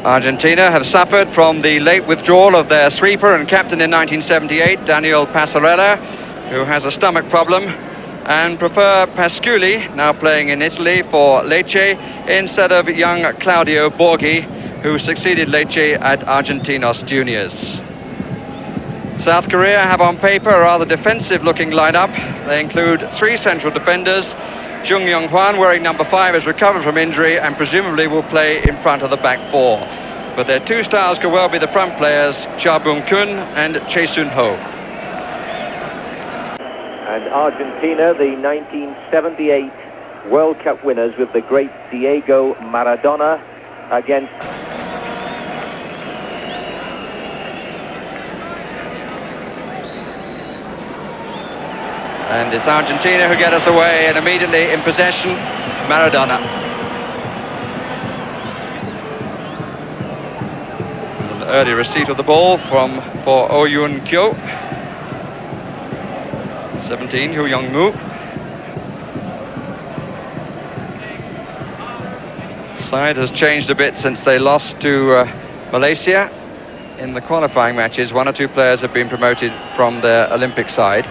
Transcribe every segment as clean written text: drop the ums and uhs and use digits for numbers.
Argentina have suffered from the late withdrawal of their sweeper and captain in 1978, Daniel Passarella, who has a stomach problem, and prefer Pasculli, now playing in Italy for Lecce, instead of young Claudio Borghi, who succeeded Lecce at Argentinos Juniors. South Korea have on paper a rather defensive-looking lineup. They include 3 central defenders. Jung Young-hwan, wearing number 5, has recovered from injury and presumably will play in front of the back 4. But their 2 stars could well be the front players, Cha Bung-kun and Chae Sun-ho. And Argentina, the 1978 World Cup winners with the great Diego Maradona against... And it's Argentina who get us away, and immediately in possession, Maradona. An early receipt of the ball for Oh Yoon-kyo. 17, Hu Young-moo. Side has changed a bit since they lost to Malaysia in the qualifying matches. 1 or 2 players have been promoted from their Olympic side.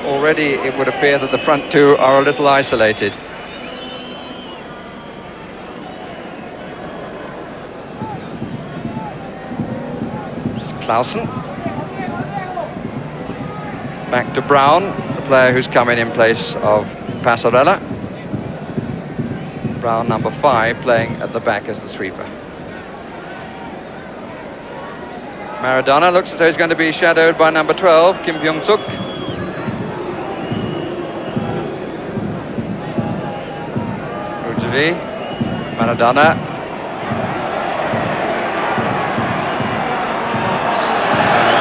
Already it would appear that the front 2 are a little isolated. Clausen. Back to Brown, the player who's come in place of Passarella. Brown, number 5, playing at the back as the sweeper. Maradona looks as though he's going to be shadowed by number 12, Kim Byung-suk. Maradona.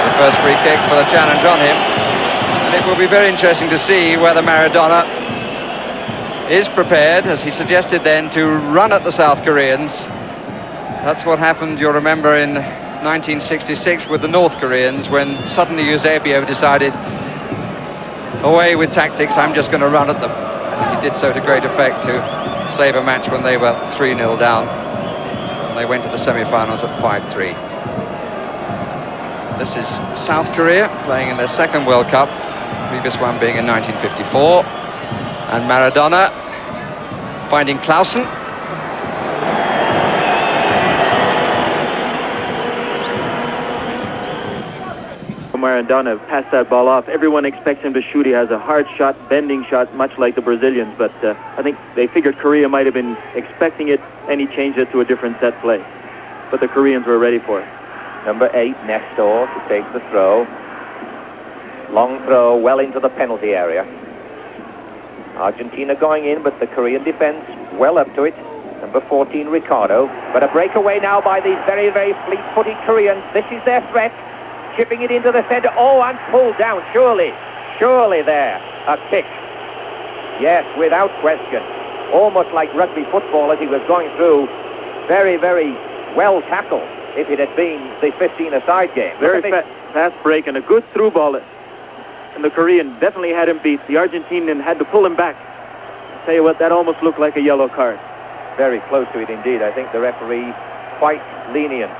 The first free kick for the challenge on him. And it will be very interesting to see whether Maradona is prepared, as he suggested then, to run at the South Koreans. That's what happened, you'll remember, in 1966 with the North Koreans, when suddenly Eusebio decided, away with tactics, I'm just going to run at them. And he did so to great effect to save a match when they were 3-0 down. And they went to the semi-finals at 5-3. This is South Korea playing in their 2nd World Cup, previous one being in 1954. And Maradona finding Clausen. Maradona passed that ball off. Everyone expects him to shoot. He has a hard shot, bending shot, much like the Brazilians, but I think they figured Korea might have been expecting it, and he changed it to a different set play. But the Koreans were ready for it. Number 8, Nestor, to take the throw. Long throw, well into the penalty area. Argentina going in, but the Korean defense well up to it. Number 14, Ricardo. But a breakaway now by these very, very fleet-footed Koreans. This is their threat. Chipping it into the centre. Oh, and pulled down. Surely there. A kick. Yes, without question. Almost like rugby football as he was going through. Very, very well tackled if it had been the 15-a-side game. Very fast break and a good through ball. And the Korean definitely had him beat. The Argentinian had to pull him back. I'll tell you what, that almost looked like a yellow card. Very close to it indeed. I think the referee quite lenient.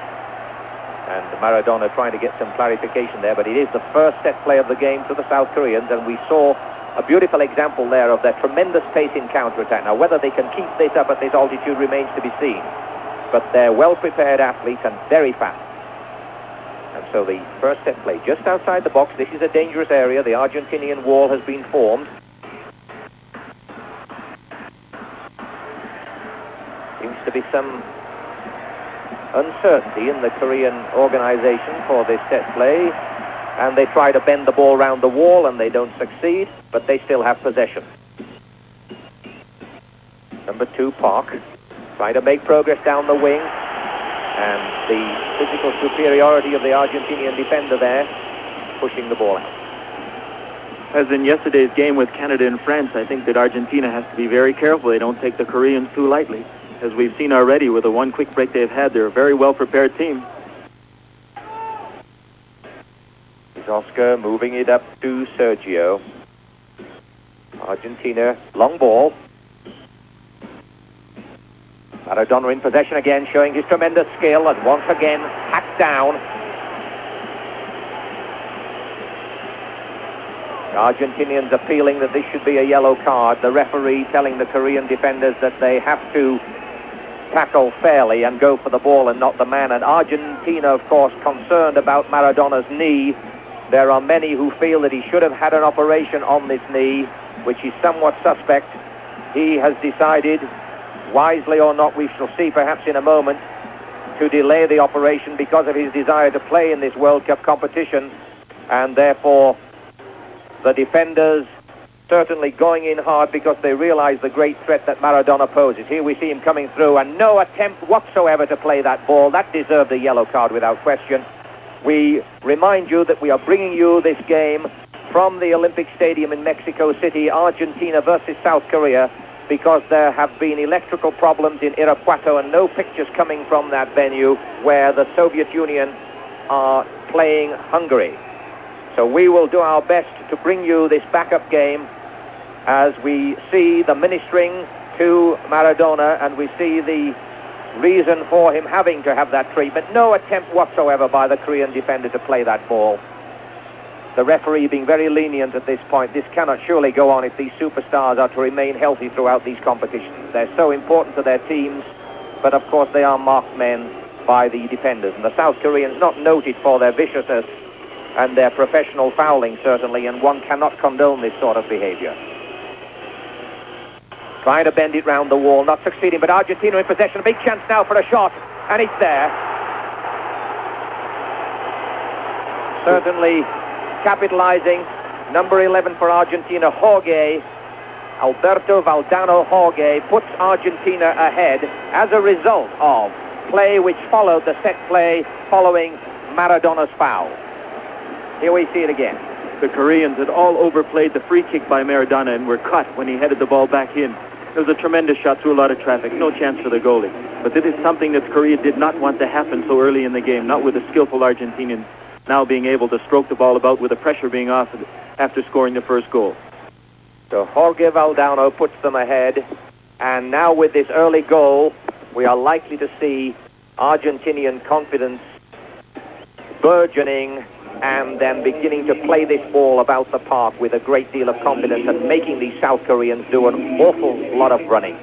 And Maradona trying to get some clarification there, but it is the first set play of the game to the South Koreans, and we saw a beautiful example there of their tremendous pace in counter-attack. Now, whether they can keep this up at this altitude remains to be seen, but they're well-prepared athletes and very fast. And so the first set play just outside the box. This is a dangerous area. The Argentinian wall has been formed. Seems to be some uncertainty in the Korean organization for this set play, and they try to bend the ball round the wall and they don't succeed, but they still have possession. Number 2, Park, trying to make progress down the wing, and the physical superiority of the Argentinian defender there pushing the ball out. As in yesterday's game with Canada and France, I think that Argentina has to be very careful they don't take the Koreans too lightly. As we've seen already with the one quick break they've had, they're a very well-prepared team. Oscar moving it up to Sergio. Argentina, long ball. Maradona in possession again, showing his tremendous skill, and once again hacked down. The Argentinians appealing that this should be a yellow card. The referee telling the Korean defenders that they have to tackle fairly and go for the ball and not the man. And Argentina, of course, concerned about Maradona's knee. There are many who feel that he should have had an operation on this knee, which is somewhat suspect. He has decided, wisely or not, we shall see perhaps in a moment, to delay the operation because of his desire to play in this World Cup competition. And therefore, the defenders certainly going in hard because they realize the great threat that Maradona poses. Here we see him coming through, and no attempt whatsoever to play that ball. That deserved a yellow card without question. We remind you that we are bringing you this game from the Olympic Stadium in Mexico City, Argentina versus South Korea, because there have been electrical problems in Irapuato and no pictures coming from that venue where the Soviet Union are playing Hungary. So we will do our best to bring you this backup game as we see the ministering to Maradona and we see the reason for him having to have that treatment. No attempt whatsoever by the Korean defender to play that ball. The referee being very lenient at this point. This cannot surely go on if these superstars are to remain healthy throughout these competitions. They're so important to their teams, but of course they are marked men by the defenders. And the South Koreans not noted for their viciousness and their professional fouling, certainly, and one cannot condone this sort of behavior. Trying to bend it round the wall, not succeeding, but Argentina in possession. A big chance now for a shot, and it's there. Certainly capitalizing. Number 11 for Argentina, Jorge, Alberto Valdano Jorge, puts Argentina ahead as a result of play which followed the set play following Maradona's foul. Here we see it again. The Koreans had all overplayed the free kick by Maradona and were cut when he headed the ball back in. It was a tremendous shot through a lot of traffic. No chance for the goalie. But this is something that Korea did not want to happen so early in the game, not with the skillful Argentinians now being able to stroke the ball about with the pressure being off after scoring the first goal. So Jorge Valdano puts them ahead, and now with this early goal, we are likely to see Argentinian confidence burgeoning and then beginning to play this ball about the park with a great deal of confidence and making these South Koreans do an awful lot of running.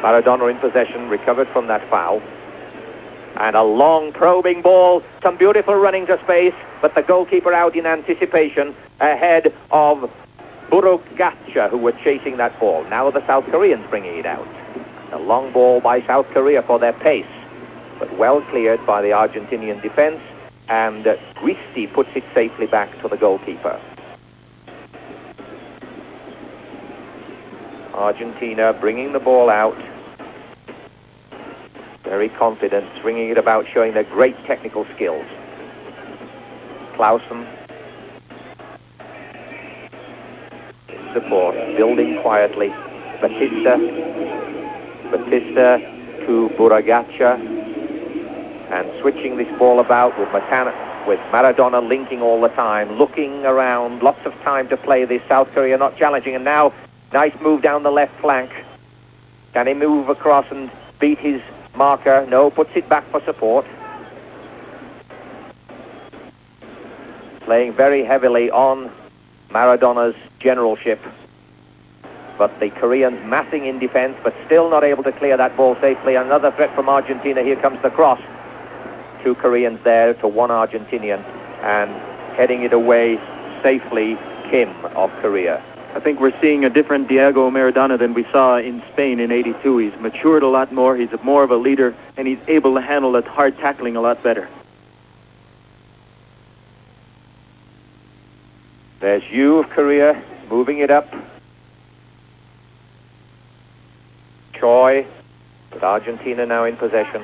Maradona in possession, recovered from that foul. And a long probing ball, some beautiful running to space, but the goalkeeper out in anticipation ahead of Burruchaga, who were chasing that ball. Now the South Koreans bringing it out. A long ball by South Korea for their pace, but well cleared by the Argentinian defense, and Giusti puts it safely back to the goalkeeper. Argentina bringing the ball out. Very confident, swinging it about, showing their great technical skills. Clausen. In support, building quietly. Batista to Burruchaga. And switching this ball about with Maradona linking all the time, looking around, lots of time to play this. South Korea not challenging, and now nice move down the left flank. Can he move across and beat his marker? No, puts it back for support. Playing very heavily on Maradona's generalship. But the Koreans massing in defense, but still not able to clear that ball safely. Another threat from Argentina. Here comes the cross. Two Koreans there to one Argentinian, and heading it away safely, Kim of Korea. I think we're seeing a different Diego Maradona than we saw in Spain in '82. He's matured a lot more, he's more of a leader, and he's able to handle that hard tackling a lot better. There's Yu of Korea moving it up. Choi, with Argentina now in possession.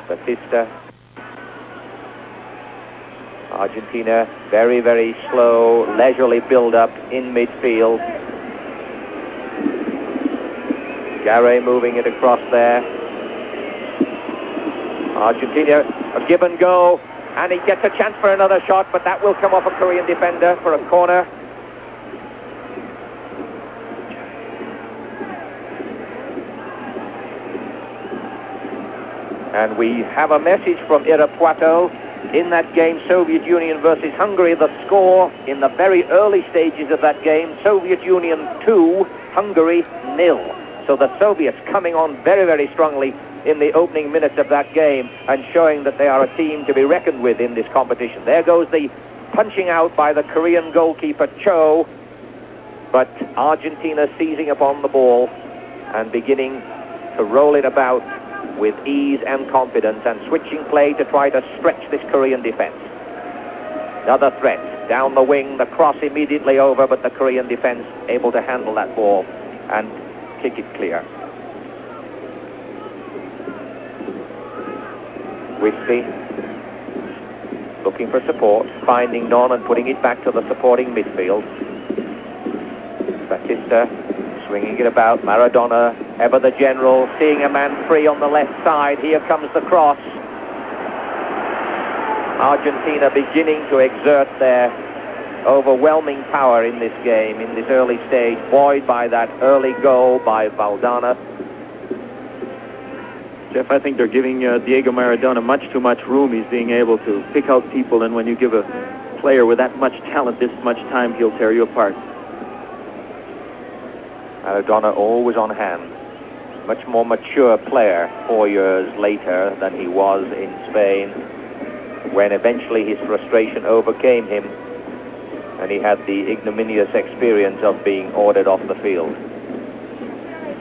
Batista. Argentina, very, very slow, leisurely build-up in midfield. Garre moving it across there. Argentina, a give and go, and he gets a chance for another shot, but that will come off a Korean defender for a corner. And we have a message from Irapuato. In that game, Soviet Union versus Hungary, the score in the very early stages of that game, Soviet Union 2, Hungary 0. So the Soviets coming on very, very strongly in the opening minutes of that game and showing that they are a team to be reckoned with in this competition. There goes the punching out by the Korean goalkeeper Cho, but Argentina seizing upon the ball and beginning to roll it about with ease and confidence and switching play to try to stretch this Korean defense. Another threat down the wing, the cross immediately over, but the Korean defense able to handle that ball and kick it clear. Giusti looking for support, finding none and putting it back to the supporting midfield. Batista swinging it about. Maradona, ever the general, seeing a man free on the left side. Here comes the cross. Argentina beginning to exert their overwhelming power in this game, in this early stage, buoyed by that early goal by Valdano. Jeff, I think they're giving Diego Maradona much too much room. He's being able to pick out people, and when you give a player with that much talent this much time, he'll tear you apart. Maradona always on hand. Much more mature player 4 years later than he was in Spain, when eventually his frustration overcame him and he had the ignominious experience of being ordered off the field.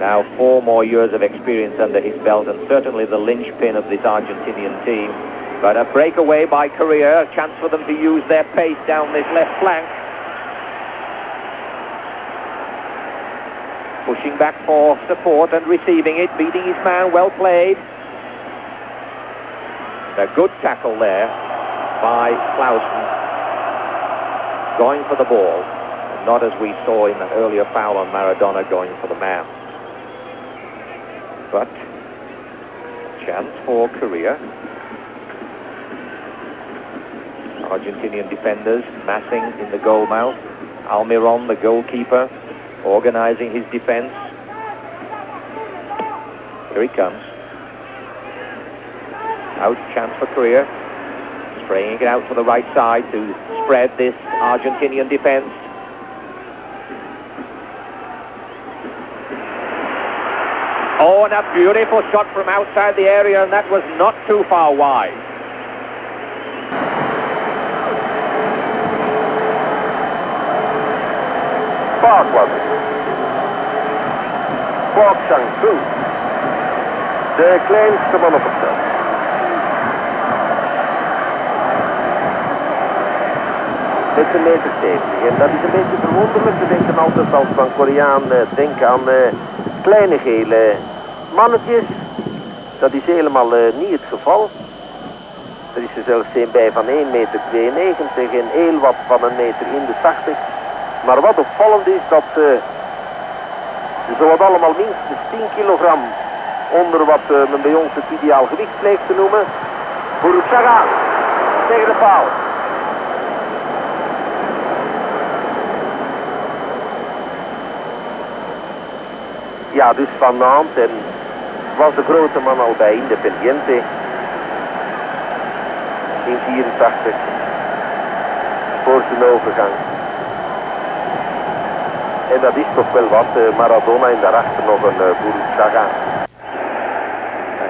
Now 4 more years of experience under his belt, and certainly the linchpin of this Argentinian team. But a breakaway by Korea, a chance for them to use their pace down this left flank. Pushing back for support and receiving it, beating his man, well played. A good tackle there by Clausen. Going for the ball, not as we saw in the earlier foul on Maradona going for the man. But chance for Korea. Argentinian defenders massing in the goal mouth. Almiron, the goalkeeper, organizing his defense. Here he comes. Out chance for Korea. Spraying it out to the right side to spread this Argentinian defense. Oh, and a beautiful shot from outside the area, and that was not too far wide. Park was it. Park Sang-Soo. De kleinste man op het veld. Met zijn meter 70. En dat is een beetje verwonderlijk. We denken altijd als van Koreaan denken aan kleine gele mannetjes. Dat is helemaal niet het geval. Er is er zelfs een bij van 1,92 meter en heel wat van 1,81 meter. Maar wat opvallend is dat ze zowat allemaal minstens 10 kilogram onder wat men bij ons het ideaal gewicht pleegt te noemen. Burruchaga tegen de paal. Ja, dus van de hand en was de grote man al bij Independiente in 84 voor zijn overgang. En dat is toch wel wat, Maradona en daarachter nog een Burruchaga.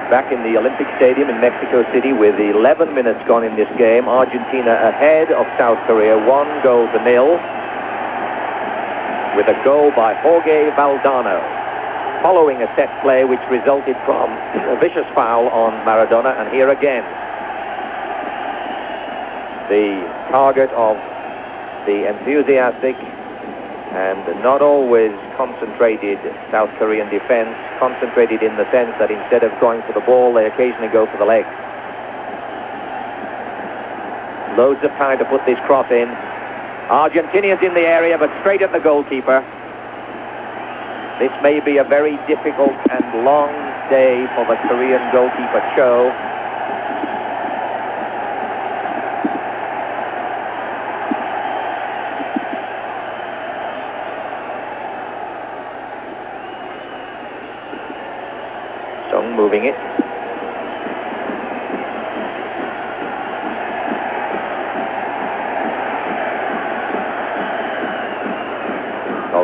Back in the Olympic Stadium in Mexico City with 11 minutes gone in this game. Argentina ahead of South Korea, 1-0 with a goal by Jorge Valdano. Following a set play which resulted from a vicious foul on Maradona, and here again the target of the enthusiastic and not always concentrated South Korean defense, concentrated in the sense that instead of going for the ball, they occasionally go for the legs. Loads of time to put this cross in. Argentinians in the area, but straight at the goalkeeper. This may be a very difficult and long day for the Korean goalkeeper Cho. Moving it.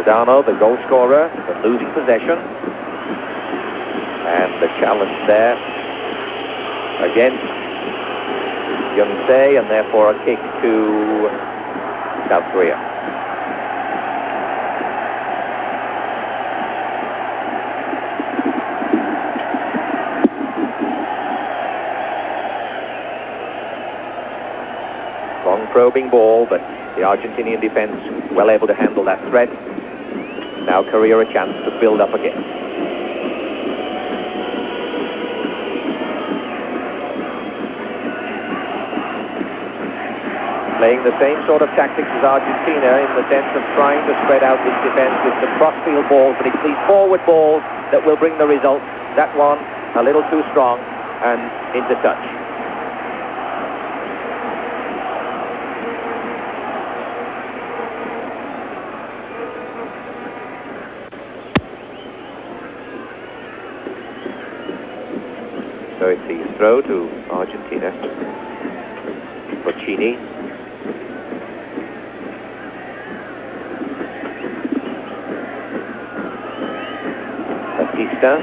Valdano, the goal scorer, but losing possession. And the challenge there against José, and therefore a kick to South Korea. Long probing ball, but the Argentinian defense well able to handle that threat. Now Korea a chance to build up again. Playing the same sort of tactics as Argentina in the sense of trying to spread out this defense with some cross-field balls, but it's these forward balls that will bring the results. That one a little too strong and into touch. So it's the throw to Argentina. Bocchini. Batista.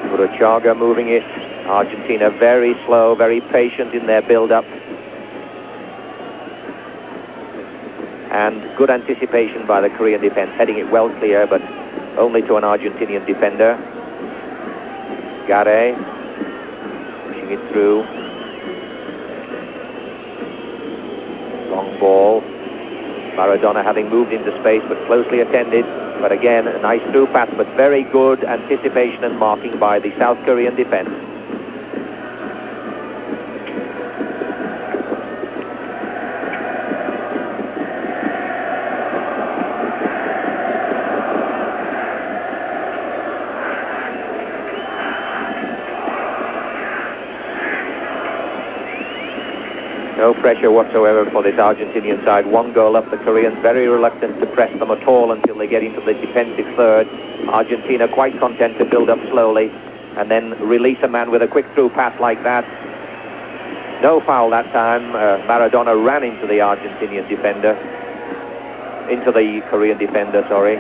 Burruchaga moving it. Argentina very slow, very patient in their build-up. And good anticipation by the Korean defense, heading it well clear, but only to an Argentinian defender. Garre pushing it through. Long ball. Maradona having moved into space but closely attended. But again, a nice through pass, but very good anticipation and marking by the South Korean defense. No pressure whatsoever for this Argentinian side. One goal up. The Koreans very reluctant to press them at all until they get into the defensive third. Argentina quite content to build up slowly and then release a man with a quick through pass like that. No foul that time. Maradona ran into the Argentinian defender. Into the Korean defender, sorry.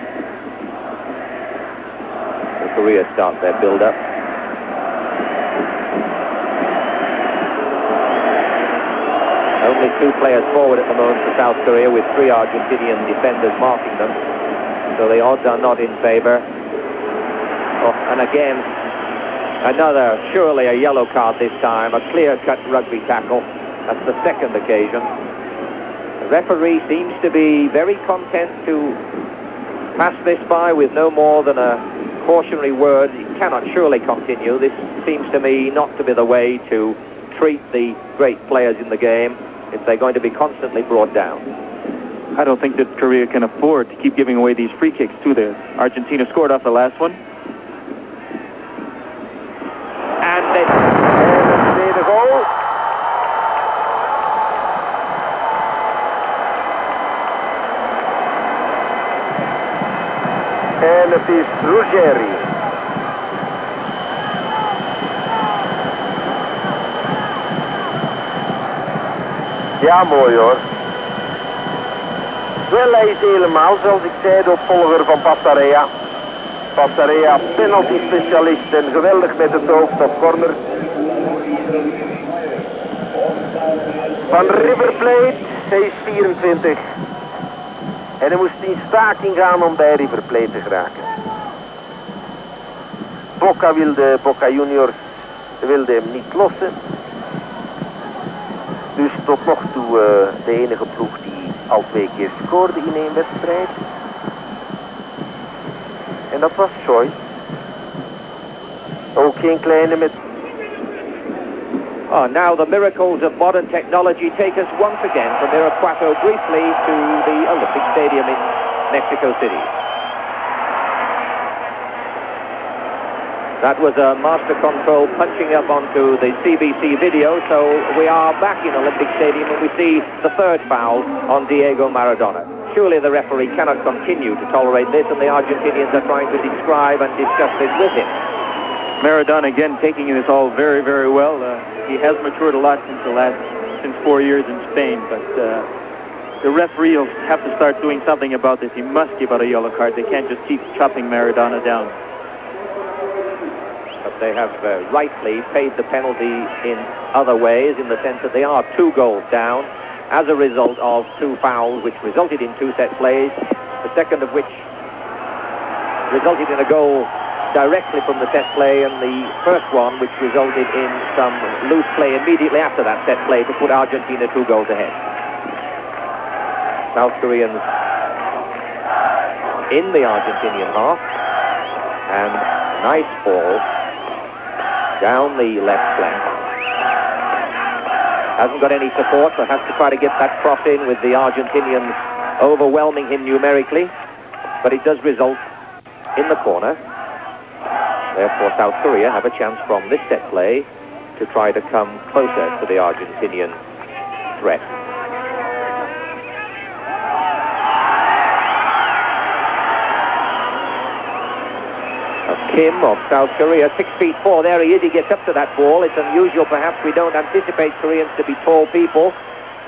The Korea start their build up. Only two players forward at the moment for South Korea, with three Argentinian defenders marking them. So the odds are not in favor. Oh, and again, another, surely a yellow card this time, a clear-cut rugby tackle. That's the second occasion. The referee seems to be very content to pass this by with no more than a cautionary word. It cannot surely continue. This seems to me not to be the way to treat the great players in the game if they're going to be constantly brought down. I don't think that Korea can afford to keep giving away these free kicks to the Argentina scored off the last one. And the tweede goal. En het is Ruggeri. Ja, mooi hoor. Wel, hij is helemaal, zoals ik zei, de opvolger van Passarea. Passarea, penalty specialist en geweldig met het hoofd op corner. Van River Plate, hij is 24. En hij moest in staking gaan om bij River Plate te geraken. Boca Juniors wilde hem niet lossen. Dus tot nog toe de enige ploeg die al 2 keer scoorde in 1 wedstrijd. En dat was Choi. Ook geen kleine met... Oh, now the miracles of modern technology take us once again from Irapuato briefly to the Olympic Stadium in Mexico City. That was a master control punching up onto the CBC video, so we are back in Olympic Stadium and we see the third foul on Diego Maradona. Surely the referee cannot continue to tolerate this, and the Argentinians are trying to describe and discuss this with him. Maradona again taking this all very, very well. He has matured a lot since 4 years in Spain, but the referee will have to start doing something about this. He must give out a yellow card. They can't just keep chopping Maradona down. But they have rightly paid the penalty in other ways, in the sense that they are 2 goals down as a result of 2 fouls which resulted in 2 set plays, the second of which resulted in a goal directly from the set play, and the first one which resulted in some loose play immediately after that set play to put Argentina 2 goals ahead. South Koreans in the Argentinian half, and nice ball down the left flank. Hasn't got any support, so has to try to get that cross in with the Argentinians overwhelming him numerically, but it does result in the corner. Therefore, South Korea have a chance from this set play to try to come closer to the Argentinian threat. Kim of South Korea, 6'4". There he is. He gets up to that ball. It's unusual, perhaps. We don't anticipate Koreans to be tall people,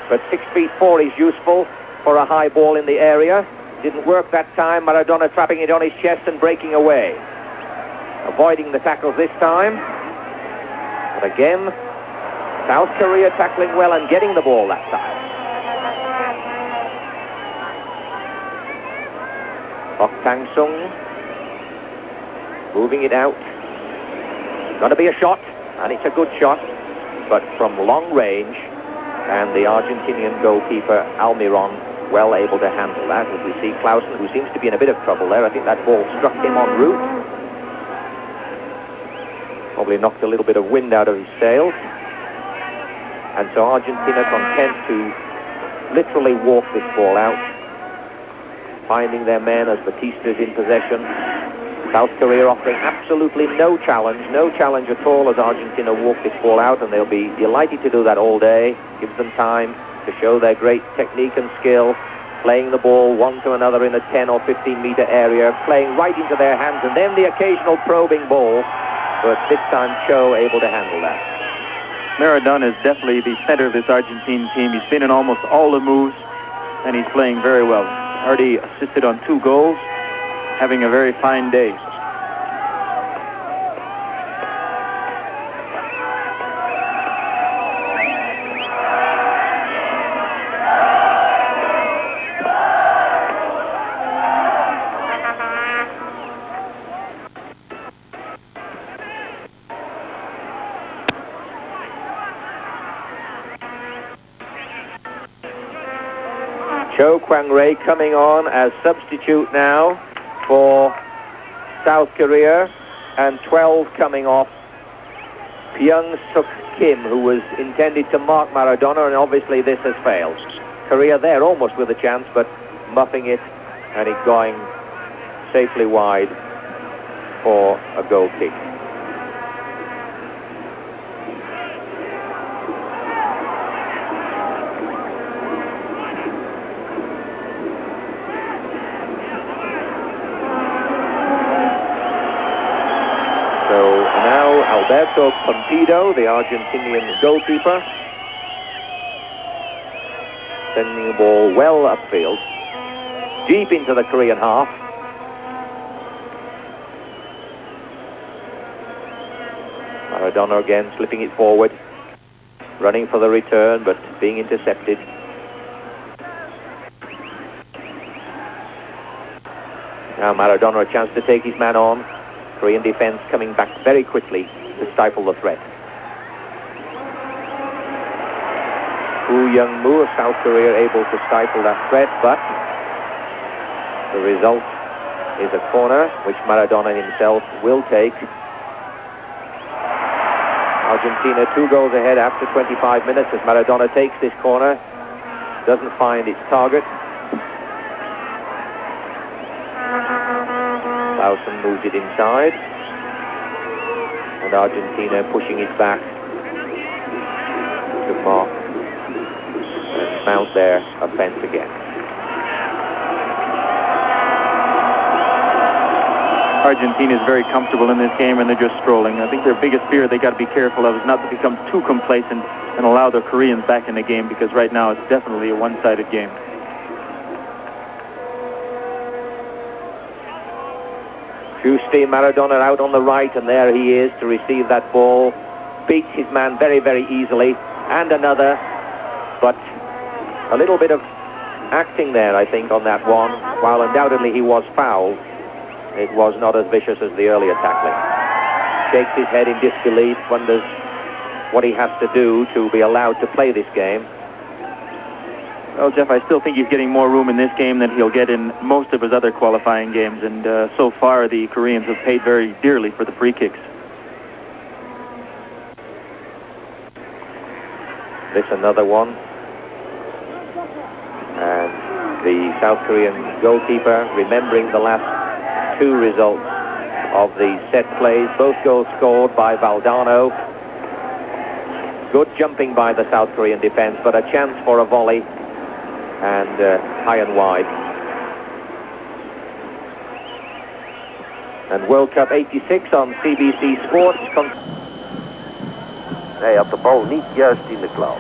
but 6'4" is useful for a high ball in the area. Didn't work that time. Maradona trapping it on his chest and breaking away. Avoiding the tackles this time. But again, South Korea tackling well and getting the ball that time. Bok Tang-sung moving it out. Going to be a shot, and it's a good shot, but from long range, and the Argentinian goalkeeper Almiron well able to handle that. As we see Clausen, who seems to be in a bit of trouble there. I think that ball struck him en route. Probably knocked a little bit of wind out of his sails. And so Argentina content to literally walk this ball out, finding their men as Batista's in possession. South Korea offering absolutely no challenge at all as Argentina walk this ball out, and they'll be delighted to do that all day. Gives them time to show their great technique and skill, playing the ball one to another in a 10 or 15 meter area, playing right into their hands, and then the occasional probing ball, but this time Cho able to handle that. Maradona is definitely the center of this Argentine team. He's been in almost all the moves, and he's playing very well. Already assisted on 2 goals, having a very fine day. Cho Kwang-rae coming on as substitute now for South Korea, and 12 coming off Pyung-suk Kim, who was intended to mark Maradona, and obviously this has failed. Korea there almost with a chance, but muffing it, and it going safely wide for a goal kick. Alberto Pumpido, the Argentinian goalkeeper, sending the ball well upfield, deep into the Korean half. Maradona again slipping it forward, running for the return, but being intercepted. Now Maradona a chance to take his man on. Korean defense coming back very quickly to stifle the threat. Woo Young-moo of South Korea able to stifle that threat, but the result is a corner which Maradona himself will take. Argentina 2 goals ahead after 25 minutes as Maradona takes this corner. Doesn't find its target. Clausen moves it inside, and Argentina pushing it back to mark and mount their offense again. Argentina is very comfortable in this game and they're just strolling. I think their biggest fear they got to be careful of is not to become too complacent and allow the Koreans back in the game, because right now it's definitely a one-sided game. Giusti, Maradona out on the right, and there he is to receive that ball. Beats his man very, very easily. And another, but a little bit of acting there, I think, on that one. While undoubtedly he was fouled, it was not as vicious as the earlier tackling. Shakes his head in disbelief, wonders what he has to do to be allowed to play this game. Well, Jeff, I still think he's getting more room in this game than he'll get in most of his other qualifying games, and so far the Koreans have paid very dearly for the free kicks. This another one. And the South Korean goalkeeper, remembering the last two results of the set plays, both goals scored by Valdano. Good jumping by the South Korean defense, but a chance for a volley. And high and wide. And World Cup 86 on CBC Sports. Hij had de bal niet juist in de klauw.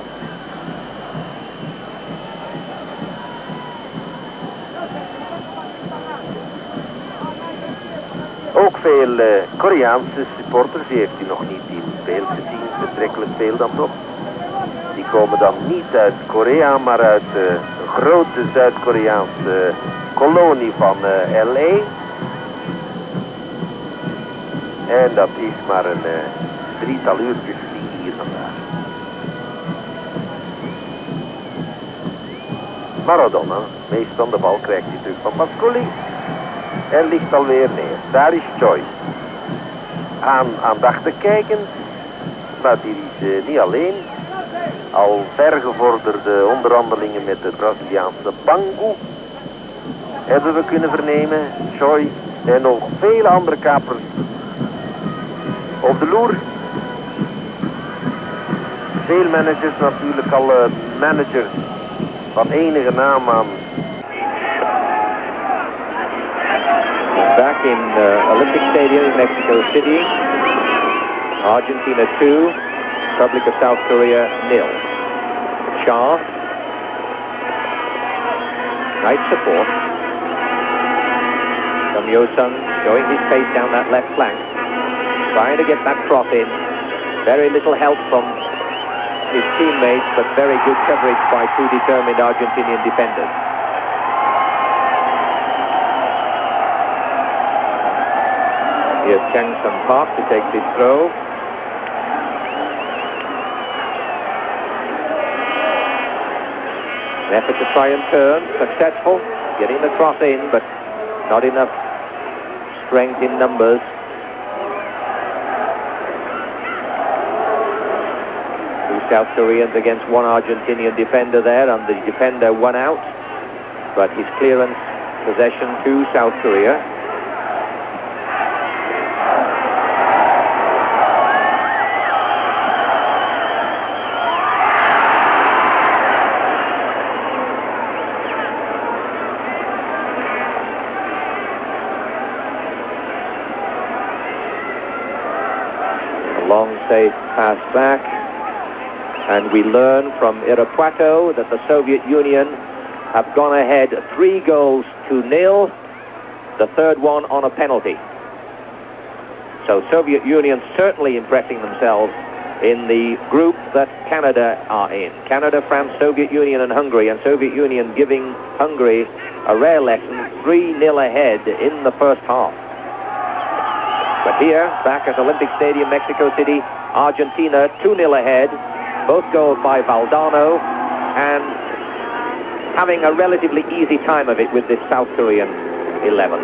Ook veel Koreaanse supporters, die heeft hij nog niet in beeld gezien, betrekkelijk veel dan toch. Die komen dan niet uit Korea, maar uit een grote Zuid-Koreaanse kolonie van LA. En dat is maar een drietal uurtjes vliegen hier vandaag. Maradona, meest van de bal, krijgt hij terug van Pasculli. En ligt alweer neer. Daar is Joyce. Aandachtig kijken, maar die is niet alleen. Al vergevorderde onderhandelingen met de Braziliaanse Bangu hebben we kunnen vernemen. Joyce en nog vele andere kapers op de loer. Veel managers natuurlijk, al managers van enige naam aan. Back in Olympic Stadium in Mexico City. Argentina 2, Republic of South Korea 0. Shaw. Nice support. Yosun showing his pace down that left flank. Trying to get that cross in. Very little help from his teammates, but very good coverage by two determined Argentinian defenders. Here's Chang Sun Park to take his throw. An effort to try and turn, successful, getting the cross in, but not enough strength in numbers. Two South Koreans against one Argentinian defender there, and the defender won out, but his clearance possession to South Korea. Safe pass back, and we learn from Irapuato that the Soviet Union have gone ahead 3-0, the third one on a penalty. So Soviet Union certainly impressing themselves in the group that Canada are in. Canada, France, Soviet Union and Hungary, and Soviet Union giving Hungary a rare lesson, 3-0 ahead in the first half. But here, back at Olympic Stadium, Mexico City, Argentina 2-0 ahead, both goals by Valdano, and having a relatively easy time of it with this South Korean 11.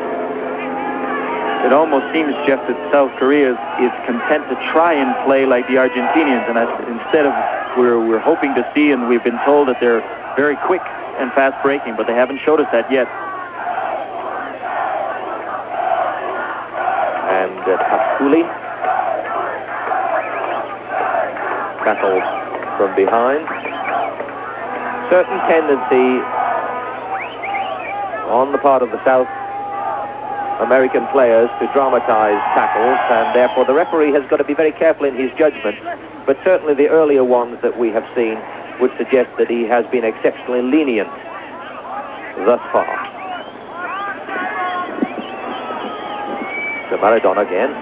It almost seems, Jeff, that South Korea is content to try and play like the Argentinians, and instead of we're hoping to see, and we've been told that they're very quick and fast breaking, but they haven't showed us that yet. And Pasculli tackled from behind. Certain tendency on the part of the South American players to dramatize tackles, and therefore the referee has got to be very careful in his judgment. But certainly the earlier ones that we have seen would suggest that he has been exceptionally lenient thus far. So Maradona again.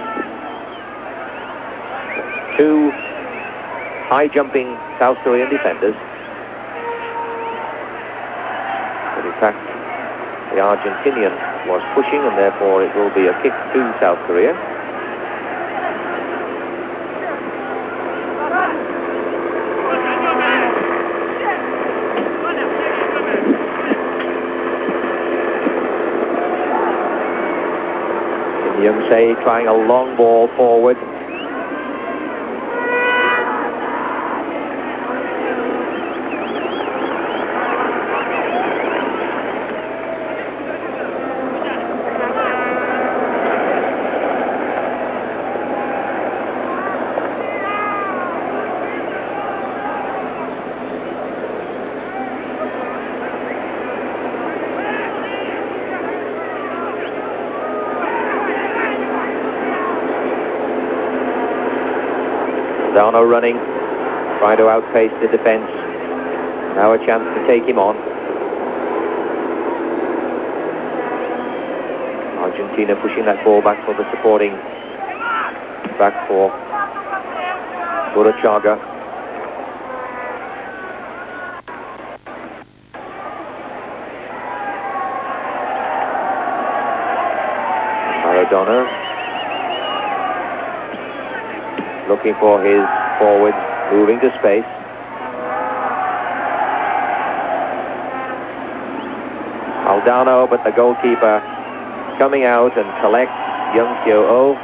Two high-jumping South Korean defenders. But in fact, the Argentinian was pushing, and therefore it will be a kick to South Korea. José trying a long ball forward. Valdano running, trying to outpace the defence. Now a chance to take him on. Argentina pushing that ball back for the supporting back for Burruchaga. Maradona looking for his forward, moving to space. Valdano, but the goalkeeper coming out and collects Young Kyo-oh.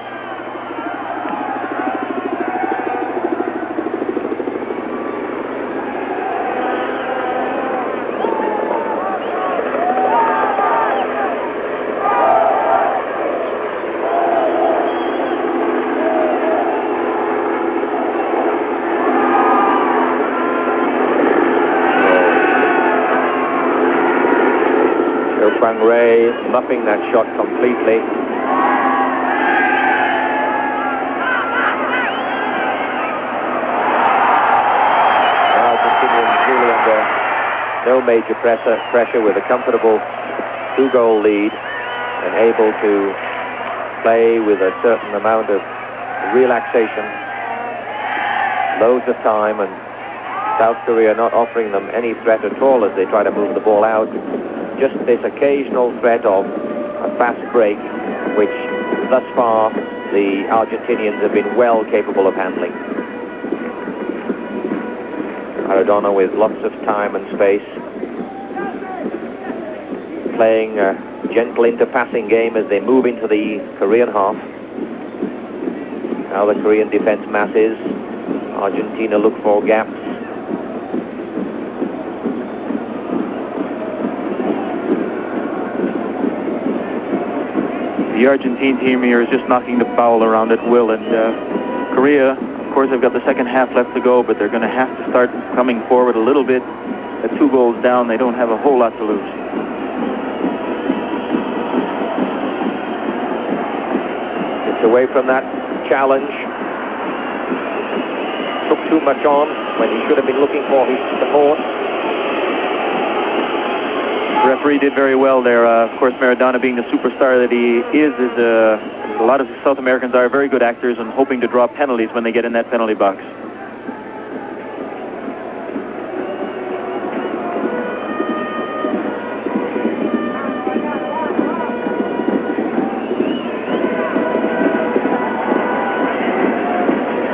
Ray muffing that shot completely. Argentinians really under no major pressure with a comfortable 2-goal lead and able to play with a certain amount of relaxation. Loads of time, and South Korea not offering them any threat at all as they try to move the ball out. Just this occasional threat of a fast break, which thus far the Argentinians have been well capable of handling. Maradona with lots of time and space, playing a gentle interpassing game as they move into the Korean half. Now the Korean defense masses. Argentina look for gaps. The Argentine team here is just knocking the ball around at will, and Korea, of course, they've got the second half left to go, but they're going to have to start coming forward a little bit. At 2 goals down, they don't have a whole lot to lose. It's away from that challenge. Took too much on when he should have been looking for his support. The referee did very well there. Of course, Maradona, being the superstar that he is a lot of South Americans are very good actors and hoping to draw penalties when they get in that penalty box.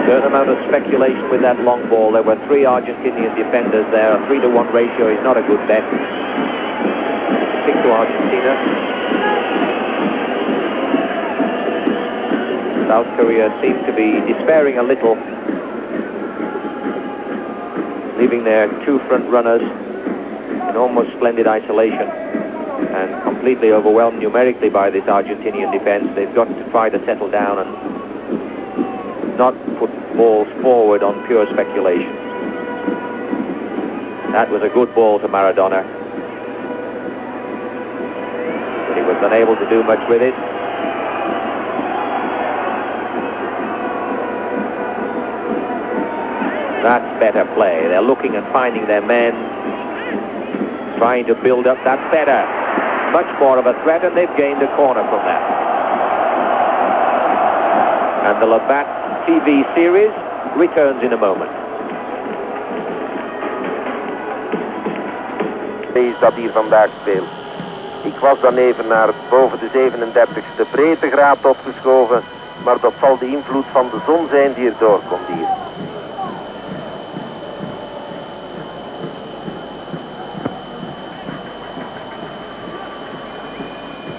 Certain amount of speculation with that long ball. There were 3 Argentinian defenders there. A 3-to-1 ratio is not a good bet. To Argentina. South Korea seems to be despairing a little, leaving their 2 front runners in almost splendid isolation and completely overwhelmed numerically by this Argentinian defense. They've got to try to settle down and not put balls forward on pure speculation. That was a good ball to Maradona. He was unable to do much with it. That's better play. They're looking and finding their men, trying to build up. That's better. Much more of a threat, and they've gained a corner from that. And the Labatt TV series returns in a moment. Dat hier vandaag speelt. Ik was dan even naar boven de 37e breedtegraad opgeschoven, maar dat zal de invloed van de zon zijn die er doorkomt hier.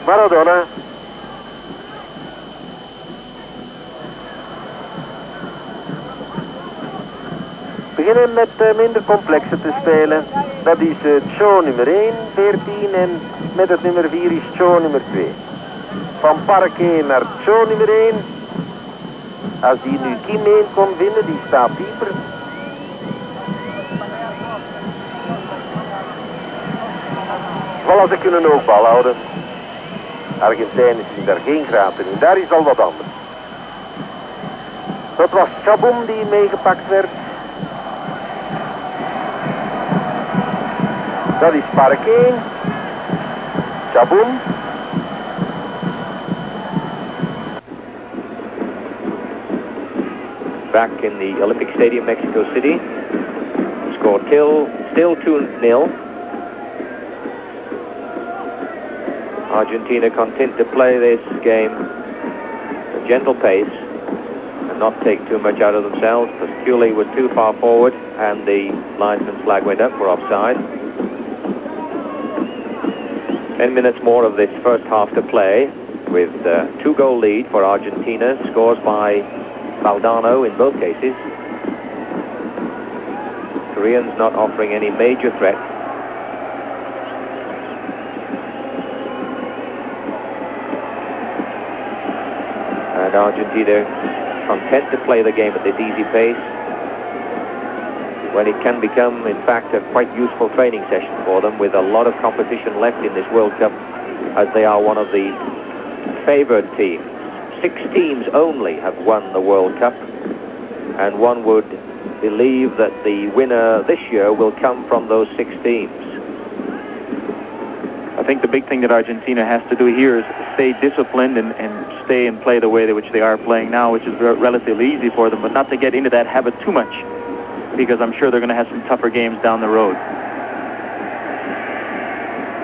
Maradona. We beginnen met minder complexen te spelen. Dat is show nummer 1, 14 en met het nummer 4 is show nummer 2. Van Parquet naar show nummer 1. Als die nu Kim 1 kon vinden, die staat dieper. Voilà, ze kunnen ook bal houden. Argentijnen zien daar geen graten in, daar is al wat anders. Dat was Chaboum die meegepakt werd. Dat is Parquet. Chaboum. Back in the Olympic Stadium, Mexico City. Score still 2-0. Argentina content to play this game at a gentle pace and not take too much out of themselves. Pasculli was too far forward and the linesman's flag went up for offside. 10 minutes more of this first half to play with 2-goal lead for Argentina. Scores by Valdano in both cases. Koreans not offering any major threat. And Argentina content to play the game at this easy pace when it can become, in fact, a quite useful training session for them with a lot of competition left in this World Cup, as they are one of the favoured teams. 6 teams only have won the World Cup, and one would believe that the winner this year will come from those 6 teams. I think the big thing that Argentina has to do here is stay disciplined and stay and play the way which they are playing now, which is relatively easy for them, but not to get into that habit too much, because I'm sure they're going to have some tougher games down the road.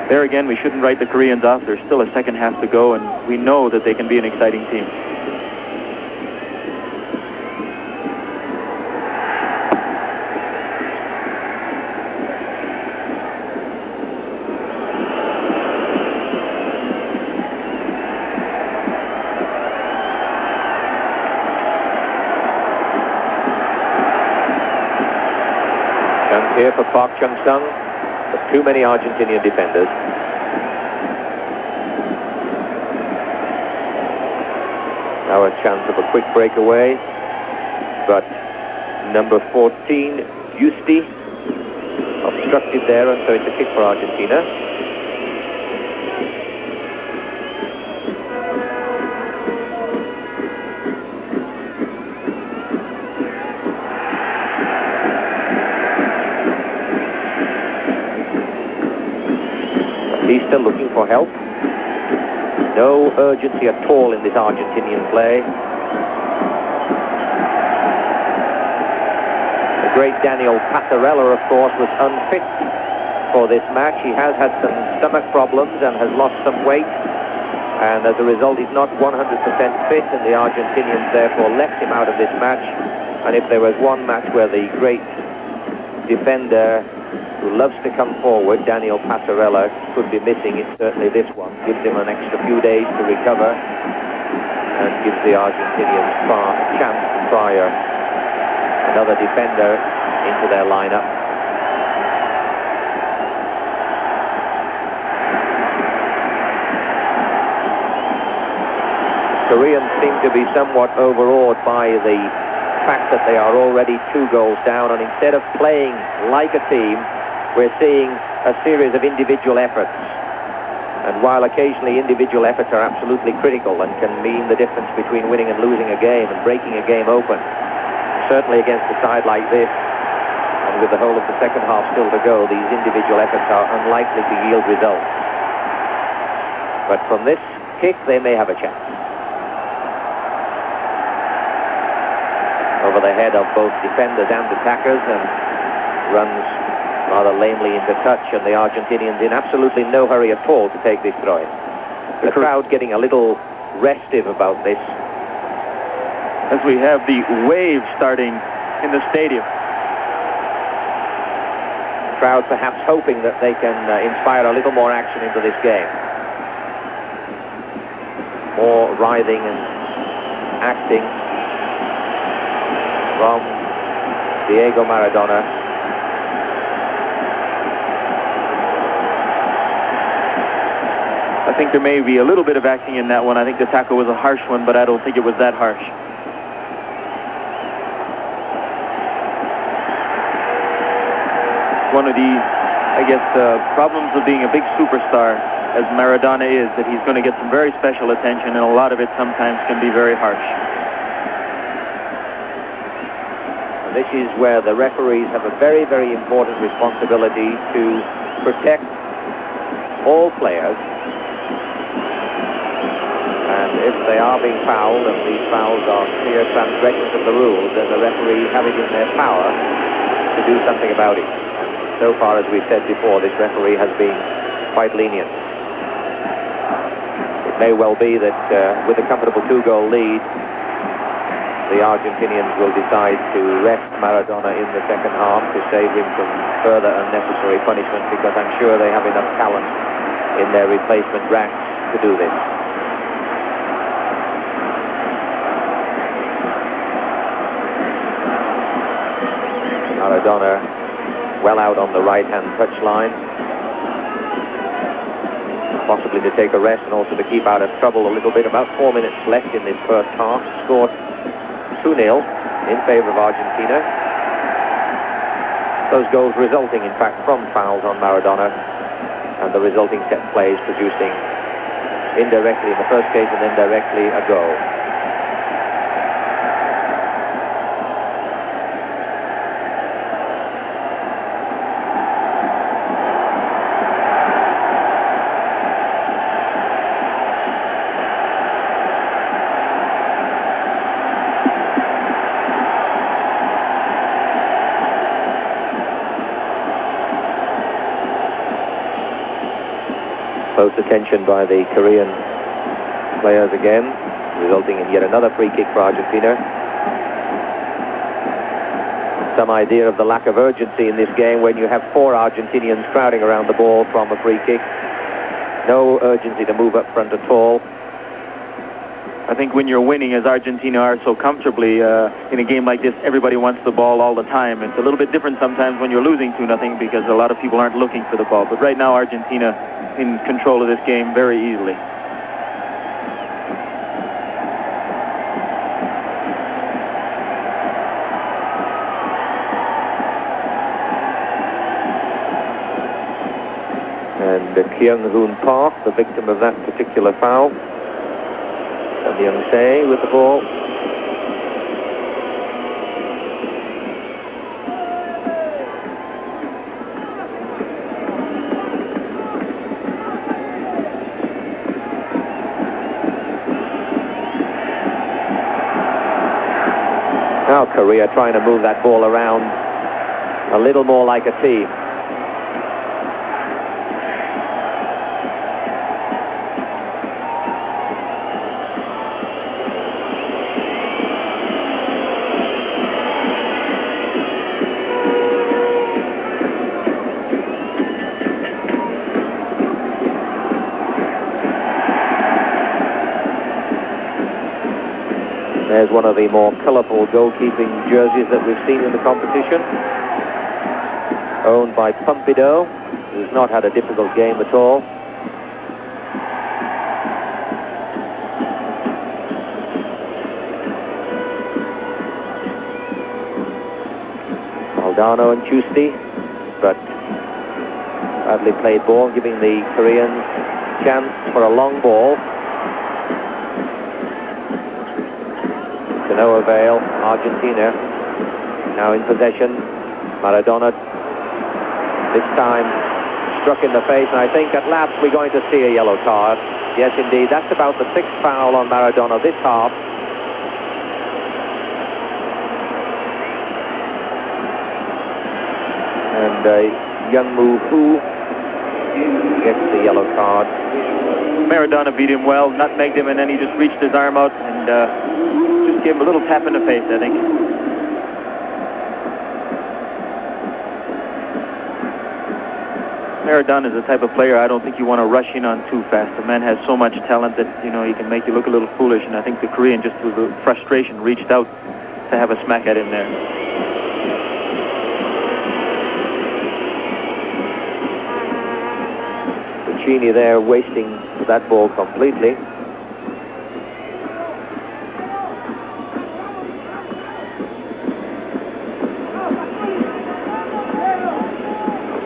There again, we shouldn't write the Koreans off. There's still a second half to go, and we know that they can be an exciting team. Here for Park Chung-sung, but too many Argentinian defenders. Now a chance of a quick breakaway, but number 14, Giusti, obstructed there, and so it's a kick for Argentina. Batista looking for help. No urgency at all in this Argentinian play. The great Daniel Passarella, of course, was unfit for this match. He has had some stomach problems and has lost some weight, and as a result he's not 100% fit, and the Argentinians therefore left him out of this match. And if there was one match where the great defender who loves to come forward, Daniel Passarella, could be missing, it's certainly this one. Gives him an extra few days to recover and gives the Argentinians a chance to try another defender into their lineup. Koreans seem to be somewhat overawed by the fact that they are already 2 goals down, and instead of playing like a team, we're seeing a series of individual efforts. And while occasionally individual efforts are absolutely critical and can mean the difference between winning and losing a game and breaking a game open, certainly against a side like this, And with the whole of the second half still to go, these individual efforts are unlikely to yield results. But from this kick, they may have a chance. Over the head of both defenders and attackers, and runs rather lamely into touch, and the Argentinians in absolutely no hurry at all to take this throw-in. The crowd getting a little restive about this. As we have the wave starting in the stadium. The crowd perhaps hoping that they can inspire a little more action into this game. More writhing and acting from Diego Maradona. I think there may be a little bit of acting in that one. I think the tackle was a harsh one, but I don't think it was that harsh. One of the, I guess, problems of being a big superstar, as Maradona is, that he's going to get some very special attention, and a lot of it sometimes can be very harsh. And this is where the referees have a very, very important responsibility to protect all players. And if they are being fouled, and these fouls are clear transgressions of the rules, then the referees have it in their power to do something about it. And so far, as we've said before, this referee has been quite lenient. It may well be that with a comfortable 2-goal lead, the Argentinians will decide to rest Maradona in the second half to save him from further unnecessary punishment, because I'm sure they have enough talent in their replacement ranks to do this. Maradona well out on the right-hand touchline, possibly to take a rest and also to keep out of trouble a little bit. About 4 minutes left in this first half. Scored 2-0 in favor of Argentina. Those goals resulting, in fact, from fouls on Maradona, and the resulting set plays producing indirectly in the first case and indirectly a goal. Close attention by the Korean players again, resulting in yet another free kick for Argentina. Some idea of the lack of urgency in this game when you have 4 Argentinians crowding around the ball from a free kick. No urgency to move up front at all. I think when you're winning, as Argentina are so comfortably in a game like this, everybody wants the ball all the time. It's a little bit different sometimes when you're losing 2-0, because a lot of people aren't looking for the ball. But right now, Argentina in control of this game very easily. And Kyung-hoon Park, the victim of that particular foul. And Young-se with the ball. Now Korea trying to move that ball around a little more like a team. There's one of the more colourful goalkeeping jerseys that we've seen in the competition. Owned by Pumpido, who's not had a difficult game at all. Valdano and Giusti, but badly played ball, giving the Koreans chance for a long ball. To no avail. Argentina now in possession. Maradona this time struck in the face, and I think at last we're going to see a yellow card. Yes, indeed. That's about the 6th foul on Maradona this half. And young Who gets the yellow card. Maradona beat him well, nutmegged him, and then he just reached his arm out and just gave him a little tap in the face, I think. Maradona is the type of player I don't think you want to rush in on too fast. The man has so much talent that, you know, he can make you look a little foolish, and I think the Korean, just with the frustration, reached out to have a smack at him there. Puccini there wasting that ball completely.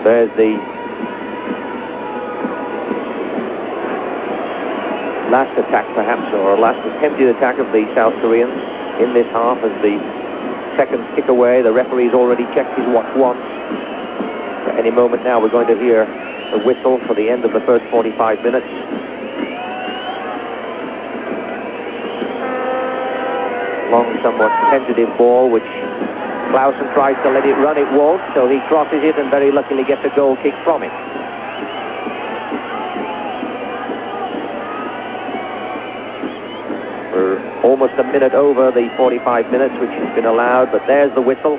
There's the last attack, perhaps, or last attempted attack of the South Koreans in this half, as the seconds tick away. The referee's already checked his watch once. At any moment now, we're going to hear a whistle for the end of the first 45 minutes. Long, somewhat tentative ball, which Clausen tries to let it run. It won't, so he crosses it and very luckily gets a goal kick from it. We're almost a minute over the 45 minutes which has been allowed, but there's the whistle.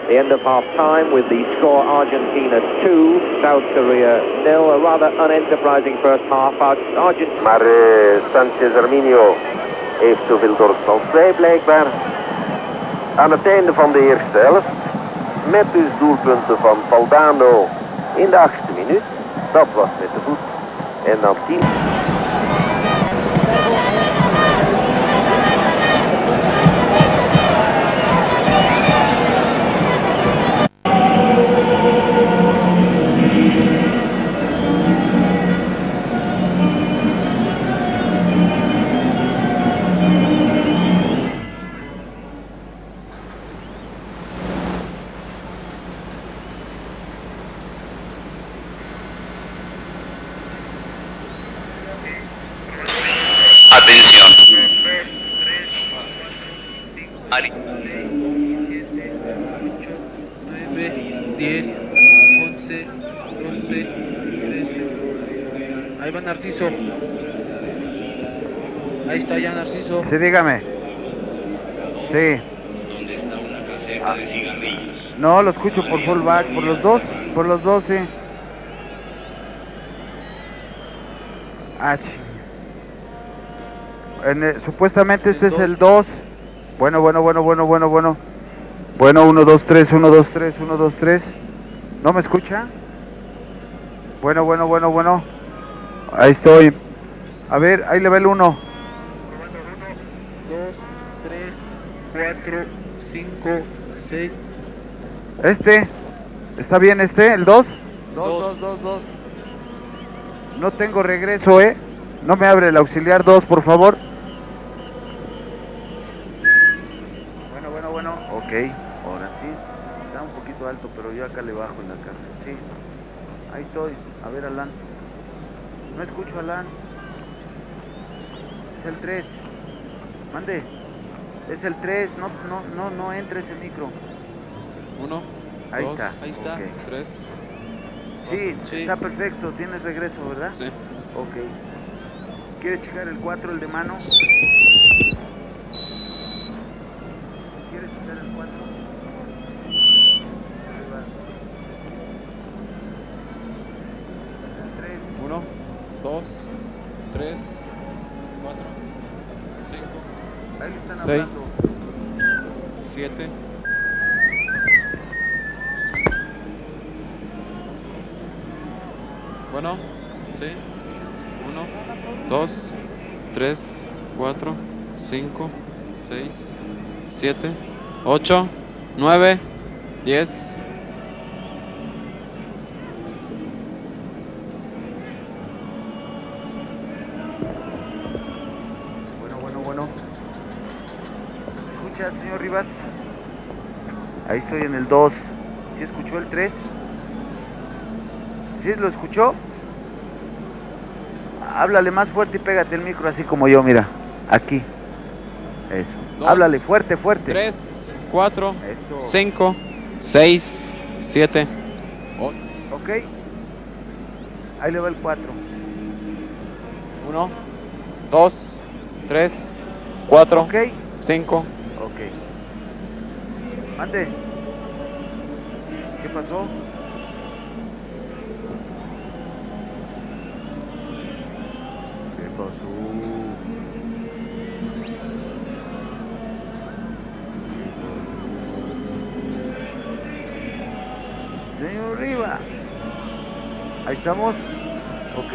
The end of half-time with the score Argentina 2, South Korea 0. A rather unenterprising first half. Argentina. Maar Sanchez Arminio heeft zoveel dorst als wij blijkbaar. Aan het einde van de eerste helft, met dus doelpunten van Valdano in de 8e minuut. Dat was met de voet. En dan 10. Atención. 9, 10, 11, 12, 13. Ahí va Narciso. Ahí está ya Narciso. Sí, dígame. Sí. No, lo escucho por fullback, por los dos, sí. Ah, supuestamente este es el 2. Bueno. Bueno, 1, 2, 3, 1, 2, 3, 1, 2, 3. ¿No me escucha? Bueno. Ahí estoy. A ver, ahí le va el 1. 2, 3, 4, 5, 6. ¿Está bien el 2? 2. No tengo regreso, No me abre el auxiliar 2, por favor. Bueno. Ok, ahora sí. Está un poquito alto, pero yo acá le bajo en la caja. Sí. Ahí estoy. A ver, Alan. No escucho, Alan. Es el 3. Mande. Es el 3. No entre ese micro. 1. Ahí 2, está. Ahí está. Okay. 3. Sí, está perfecto. Tienes regreso, ¿verdad? Sí. Ok. ¿Quiere checar el 4, el de mano? ¿Quiere checar el 4? El 3. 1, 2, 3, 4, 5, Ahí le están 6, hablando. 7. Bueno, sí. 1, 2, 3, 4, 5, 6, 7, 8, 9, 10. Bueno. ¿Escucha, señor Rivas? Ahí estoy en el 2. ¿Sí escuchó el 3? ¿Sí lo escuchó? Háblale más fuerte y pégate el micro así como yo, mira. Aquí. Eso. 2, Háblale fuerte, fuerte. 3, 4, Eso. 5, 6, 7, 8. Ok. Ahí le va el 4. 1, 2, 3, 4, Ok. 5. Ok. Mande. ¿Qué pasó? ¿Qué pasó? Señor Riva. Ahí estamos. Ok.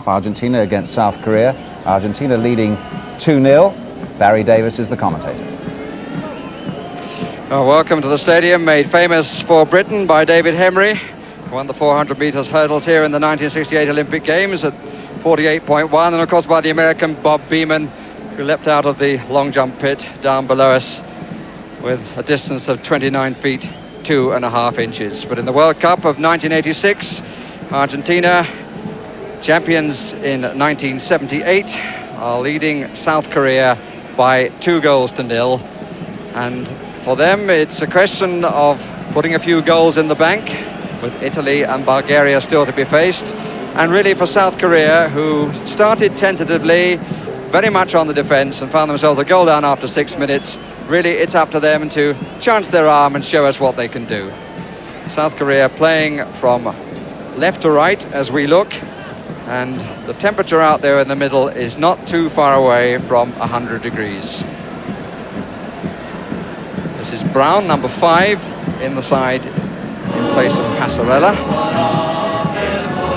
Argentina against South Korea. Argentina leading 2-0. Barry Davis is the commentator. Welcome to the stadium, made famous for Britain by David Hemry, who won the 400 metres hurdles here in the 1968 Olympic Games at 48.1, and of course by the American Bob Beamon, who leapt out of the long jump pit down below us with a distance of 29 feet 2.5 inches. But in the World Cup of 1986, Argentina, champions in 1978, are leading South Korea by 2-0, and for them it's a question of putting a few goals in the bank, with Italy and Bulgaria still to be faced, and really for South Korea, who started tentatively, very much on the defence, and found themselves a goal down after 6 minutes. Really it's up to them to chance their arm and show us what they can do. South Korea playing from left to right as we look, and the temperature out there in the middle is not too far away from 100 degrees. This is Brown, number 5, in the side in place of Passarella.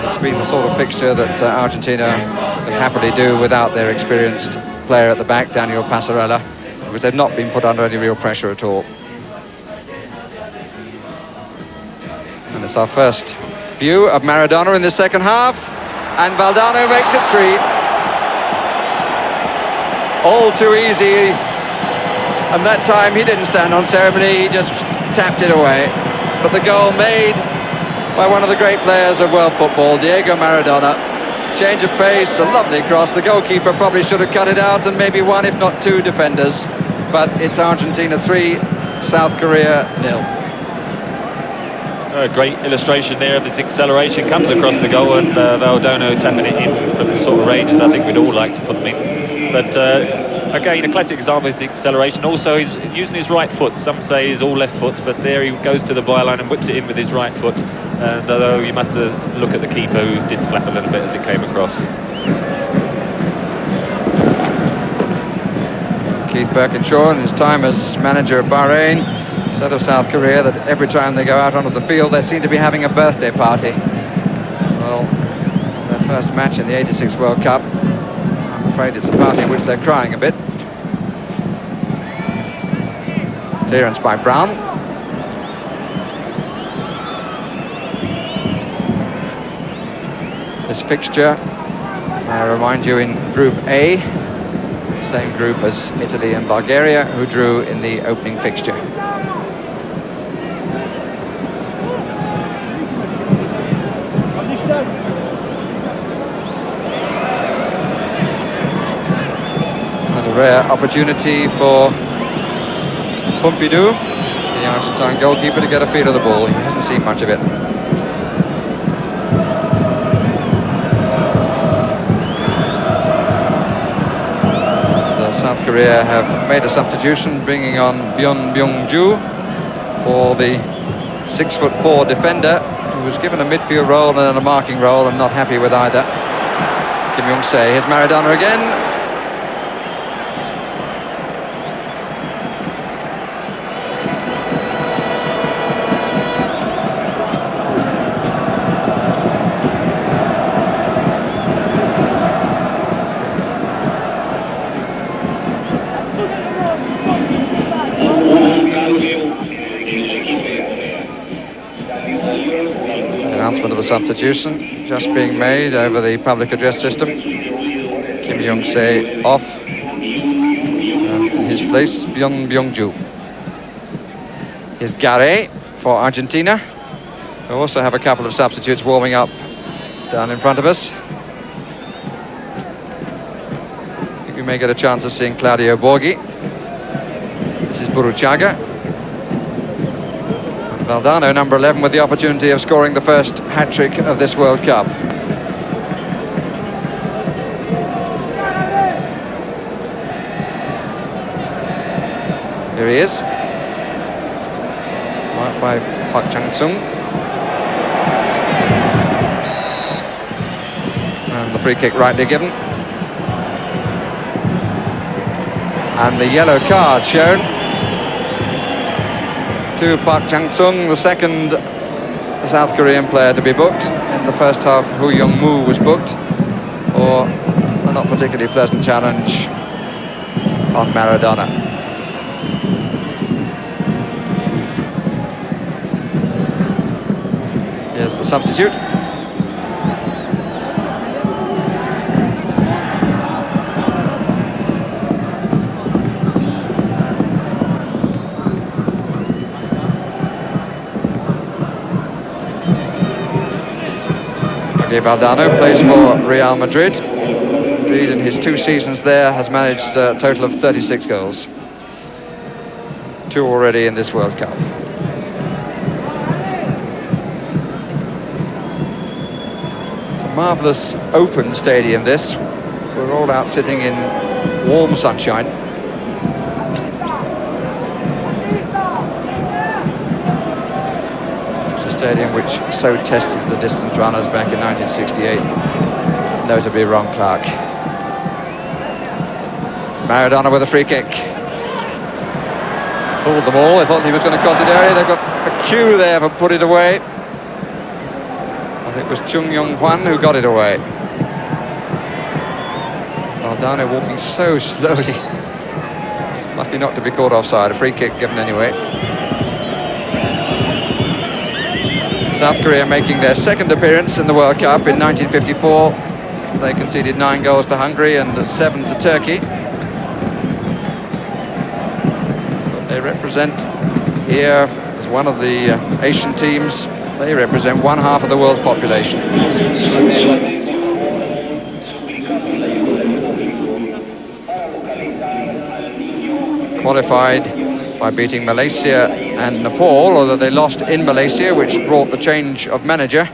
It's been the sort of fixture that Argentina can happily do without their experienced player at the back, Daniel Passarella, because they've not been put under any real pressure at all. And it's our first view of Maradona in the second half. And Valdano makes it 3. All too easy. And that time he didn't stand on ceremony, he just tapped it away. But the goal made by one of the great players of world football, Diego Maradona. Change of pace, a lovely cross. The goalkeeper probably should have cut it out, and maybe one, if not two, defenders. But it's Argentina 3, South Korea 0. A great illustration there of this acceleration, comes across the goal, and Valdano tapping it in from the sort of range that I think we'd all like to put them in. But again, a classic example is the acceleration. Also, he's using his right foot. Some say he's all left foot, but there he goes to the byline and whips it in with his right foot. And although you must look at the keeper, who did flap a little bit as it came across. Keith Birkinshaw, in his time as manager of Bahrain, said of South Korea that every time they go out onto the field they seem to be having a birthday party. Well, their first match in the '86 World Cup, I'm afraid it's a party in which they're crying a bit. Clearance by Brown. This fixture, I remind you, in Group A, same group as Italy and Bulgaria, who drew in the opening fixture. And a rare opportunity for Pumpido, the Argentine goalkeeper, to get a feel of the ball. He hasn't seen much of it. South Korea have made a substitution, bringing on Byung-Ju for the 6'4" defender, who was given a midfield role and then a marking role and not happy with either. Kim Young-se. Here's Maradona again. Announcement of the substitution just being made over the public address system. Kim Young-se off. In his place, Byung-Ju. Here's Garre for Argentina. We also have a couple of substitutes warming up down in front of us. I think we may get a chance of seeing Claudio Borghi. This is Burruchaga. Valdano, number 11, with the opportunity of scoring the first hat-trick of this World Cup. Here he is. Marked by Park Chang-sung. And the free kick rightly given. And the yellow card shown to Park Chang-sung, the second South Korean player to be booked. In the first half, Hu Young-moo was booked for a not particularly pleasant challenge on Maradona. Here's the substitute. Valdano plays for Real Madrid. Indeed, in his 2 seasons there, has managed a total of 36 goals. 2 already in this World Cup. It's a marvellous open stadium, this. We're all out sitting in warm sunshine. Stadium which so tested the distance runners back in 1968, notably Ron Clark. Maradona with a free kick. Fooled them all. They thought he was going to cross it area. They've got a cue there for put it away. I think it was Chung Yong-hwan who got it away. Valdano walking so slowly. It's lucky not to be caught offside. A free kick given anyway. South Korea making their second appearance in the World Cup in 1954. They conceded 9 goals to Hungary and 7 to Turkey. But they represent here, as one of the Asian teams, they represent 1/2 of the world's population. Qualified by beating Malaysia and Nepal, although they lost in Malaysia, which brought the change of manager.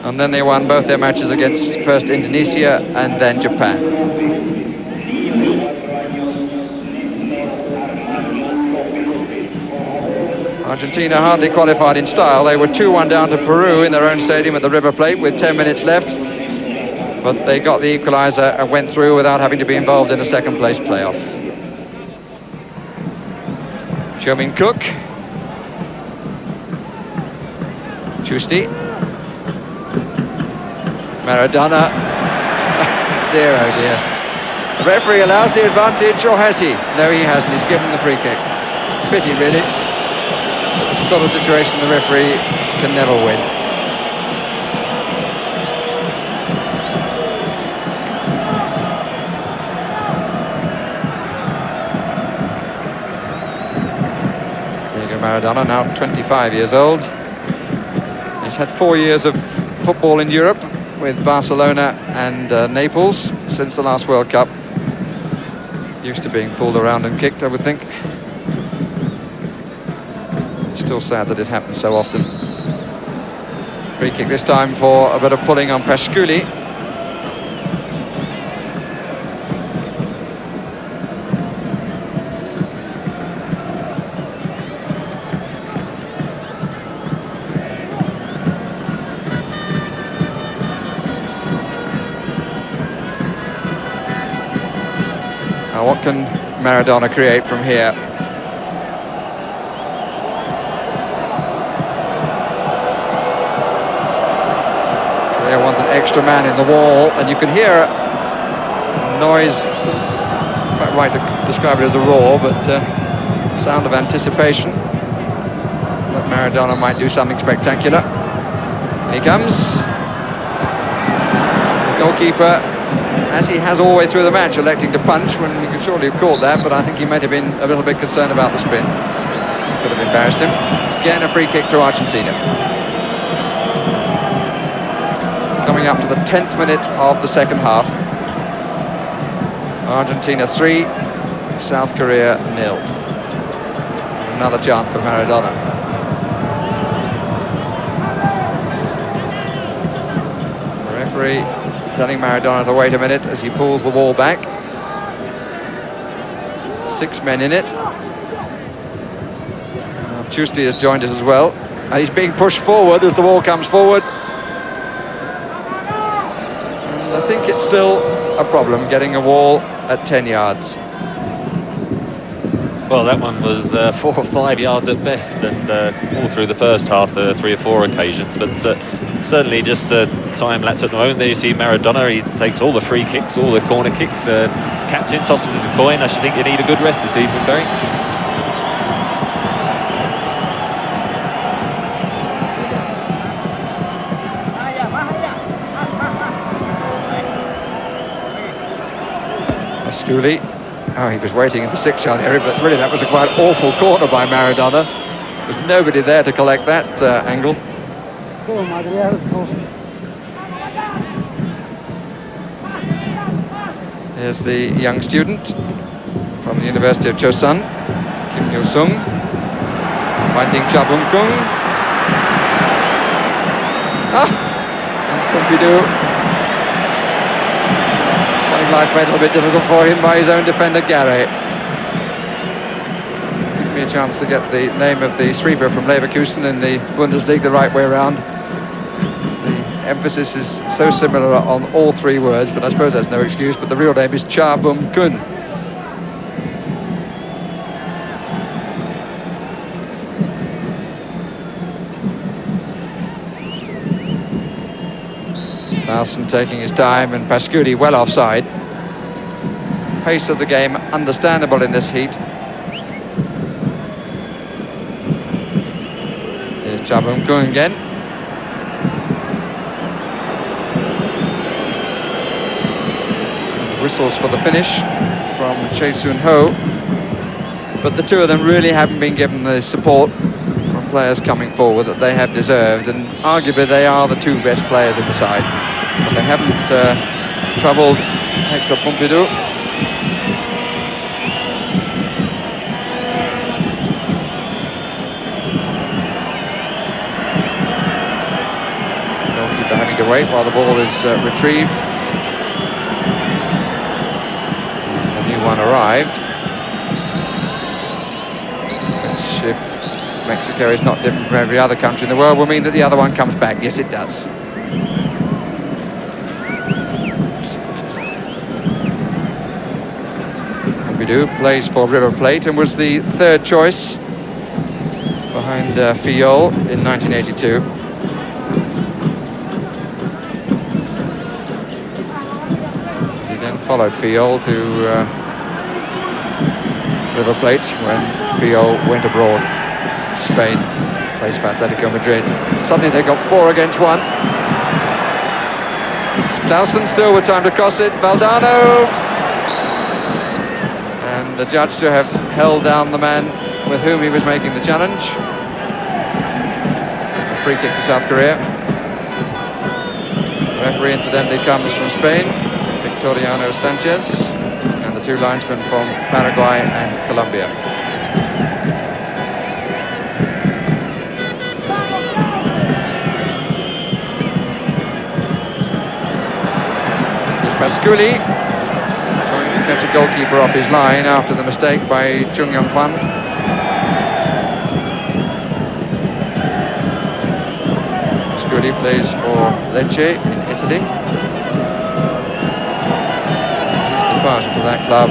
And then they won both their matches against first Indonesia and then Japan. Argentina hardly qualified in style. They were 2-1 down to Peru in their own stadium at the River Plate with 10 minutes left. But they got the equaliser and went through without having to be involved in a second-place playoff. Min Cook, Giusti, Maradona. Dear, oh dear. The referee allows the advantage, or has he? No, he hasn't. He's given the free kick. Pity, really. It's the sort of situation the referee can never win. Diego Maradona, now 25 years old. He's had 4 years of football in Europe with Barcelona and Naples since the last World Cup. Used to being pulled around and kicked, I would think. It's still sad that it happens so often. Free kick this time for a bit of pulling on Pasculli. Now what can Maradona create from here? They want an extra man in the wall, and you can hear noise. It's just quite right to describe it as a roar, but sound of anticipation that Maradona might do something spectacular. Here he comes. The goalkeeper, as he has all the way through the match, electing to punch when he could surely have caught that, but I think he might have been a little bit concerned about the spin. Could have embarrassed him. It's again a free kick to Argentina. Coming up to the 10th minute of the second half. Argentina 3, South Korea 0. Another chance for Maradona. The referee telling Maradona to wait a minute as he pulls the wall back. 6 men in it. Giusti has joined us as well. And he's being pushed forward as the wall comes forward. And I think it's still a problem getting a wall at 10 yards. Well, that one was 4 or 5 yards at best, and all through the first half, there were 3 or 4 occasions. But certainly just time lapse at the moment. There you see Maradona, he takes all the free kicks, all the corner kicks. Captain tosses us a coin. I should think you need a good rest this evening, Barry. Pasculli. Oh, he was waiting in the 6-yard area, but really that was a quite awful corner by Maradona. There was nobody there to collect that angle. Here's the young student from the University of Chosun, Kim Yo-sung, finding Cha Bum-kung. And Pumpido. Finding life made a little bit difficult for him by his own defender, Garre. Gives me a chance to get the name of the sweeper from Leverkusen in the Bundesliga the right way around. Emphasis is so similar on all 3 words, but I suppose that's no excuse, but the real name is Cha Bum-kun. Clausen taking his time, and Pasculli well offside. Pace of the game understandable in this heat. Here's Cha Bum-kun again. Whistles for the finish from Choi Soon-ho, but the 2 of them really haven't been given the support from players coming forward that they have deserved, and arguably they are the 2 best players in the side, but they haven't troubled Hector Pumpido. Goalkeeper having to wait while the ball is retrieved. One arrived, which, if Mexico is not different from every other country in the world, will mean that the other one comes back. Yes, it does. Pumpido plays for River Plate and was the 3rd choice behind Fiol in 1982. He then followed Fiol to River Plate when Fio went abroad to Spain, plays for Atletico Madrid. Suddenly they got 4 against 1. Clausen still with time to cross it. Valdano, and the judge to have held down the man with whom he was making the challenge. A free kick to South Korea. The referee incidentally comes from Spain, Victoriano Sanchez, and the 2 linesmen from Paraguay and Colombia. Here's Pasculli, trying to catch a goalkeeper off his line after the mistake by Chung Young-hwan. Pasculli plays for Lecce in Italy. His departure to that club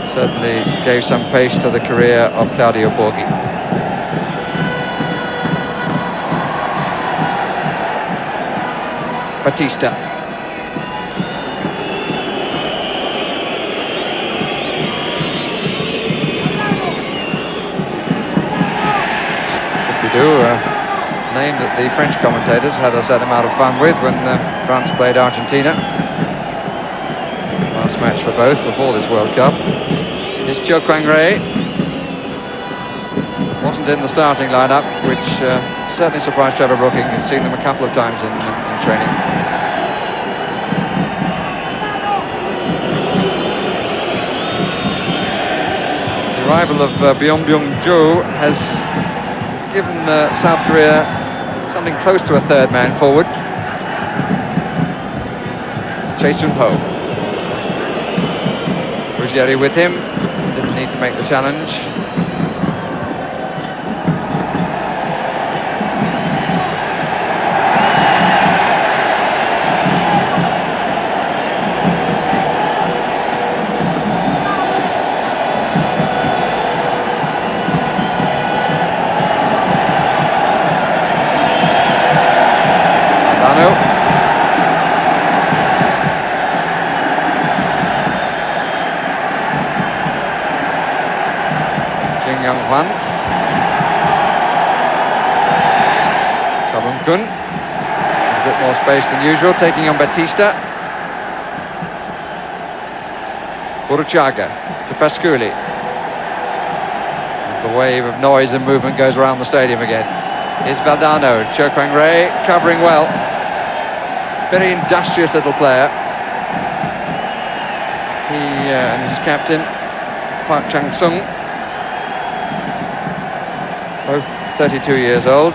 certainly gave some pace to the career of Claudio Borghi. Batista. Pumpido, name that the French commentators had a certain amount of fun with when France played Argentina. Last match for both before this World Cup. It's Garre. Wasn't in the starting lineup, which certainly surprised Trevor Brooking. He'd seen them a couple of times in training. The arrival of Byung-Byung-jo has given South Korea something close to a third man forward. It's Chae Sun-ho. Ruggeri with him, didn't need to make the challenge. Kun, a bit more space than usual, taking on Batista. Burruchaga to Pasculli. As the wave of noise and movement goes around the stadium again. Here's Valdano, Garre covering well. Very industrious little player. He and his captain, Park Chang-sung, both 32 years old.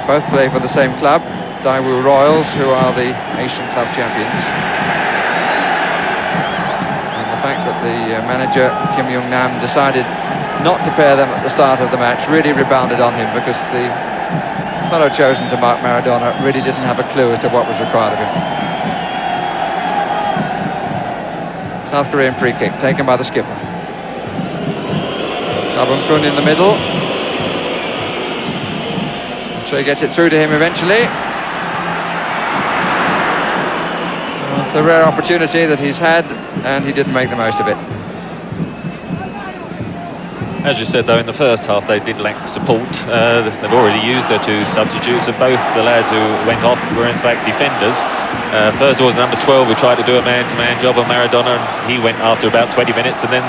Both play for the same club, Daewoo Royals, who are the Asian Club champions. And the fact that the manager, Kim Young-nam, decided not to pair them at the start of the match really rebounded on him, because the fellow chosen to mark Maradona really didn't have a clue as to what was required of him. South Korean free kick, taken by the skipper. Kun in the middle. So he gets it through to him eventually. It's a rare opportunity that he's had, and he didn't make the most of it. As you said, though, in the first half they did lack support. They've already used their 2 substitutes, and both the lads who went off were in fact defenders. First was number 12 who tried to do a man-to-man job on Maradona, and he went after about 20 minutes, and then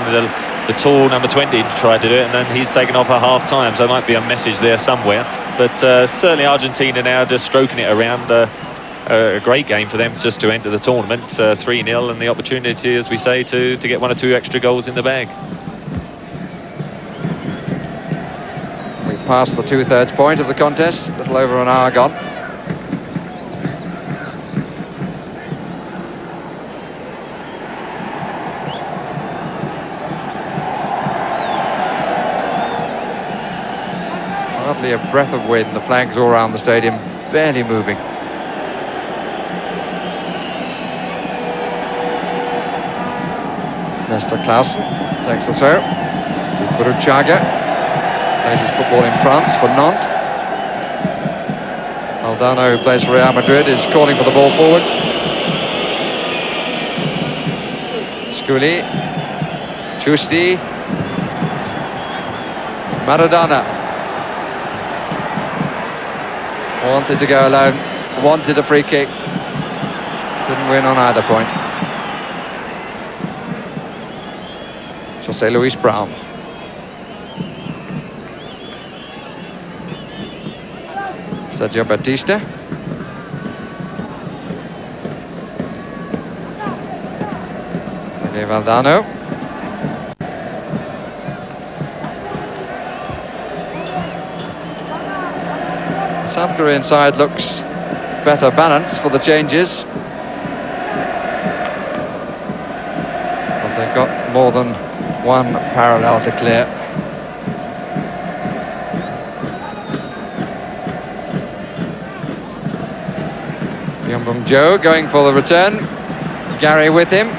the tall number 20 tried to do it, and then he's taken off at half-time, so there might be a message there somewhere. But certainly Argentina now just stroking it around. A great game for them just to enter the tournament, 3-0, and the opportunity, as we say, to get 1 or 2 extra goals in the bag. We passed the 2/3 point of the contest, a little over an hour gone. Hardly a breath of wind, the flags all around the stadium, barely moving. Nestor Clausen takes the throw. Burruchaga plays his football in France for Nantes. Valdano, who plays for Real Madrid, is calling for the ball forward. Pasculli, Giusti, Maradona wanted to go alone, wanted a free kick, didn't win on either point. José Luis Brown. Sergio Batista. Valdano. The South Korean side looks better balanced for the changes. But they've got more than one parallel to clear. Byung-bum Jo going for the return. Garre with him.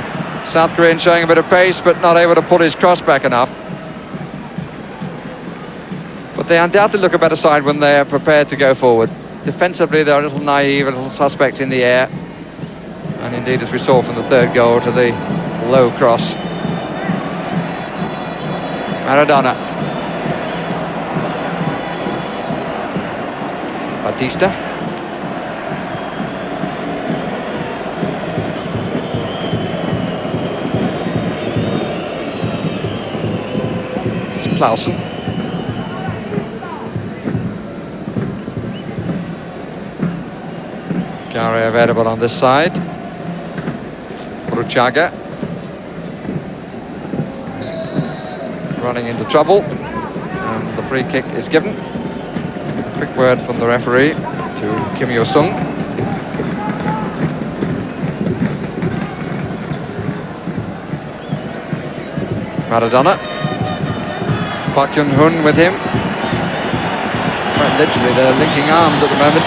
South Korean showing a bit of pace, but not able to pull his cross back enough. But they undoubtedly look a better side when they're prepared to go forward. Defensively, they're a little naive, a little suspect in the air. And indeed, as we saw from the third goal, to the low cross. Maradona. Batista. Clausen. Garre available on this side. Burruchaga. Running into trouble. And the free kick is given. A quick word from the referee to Kim Yo-sung. Maradona. Park Kyung-hun with him. Quite literally, they're linking arms at the moment.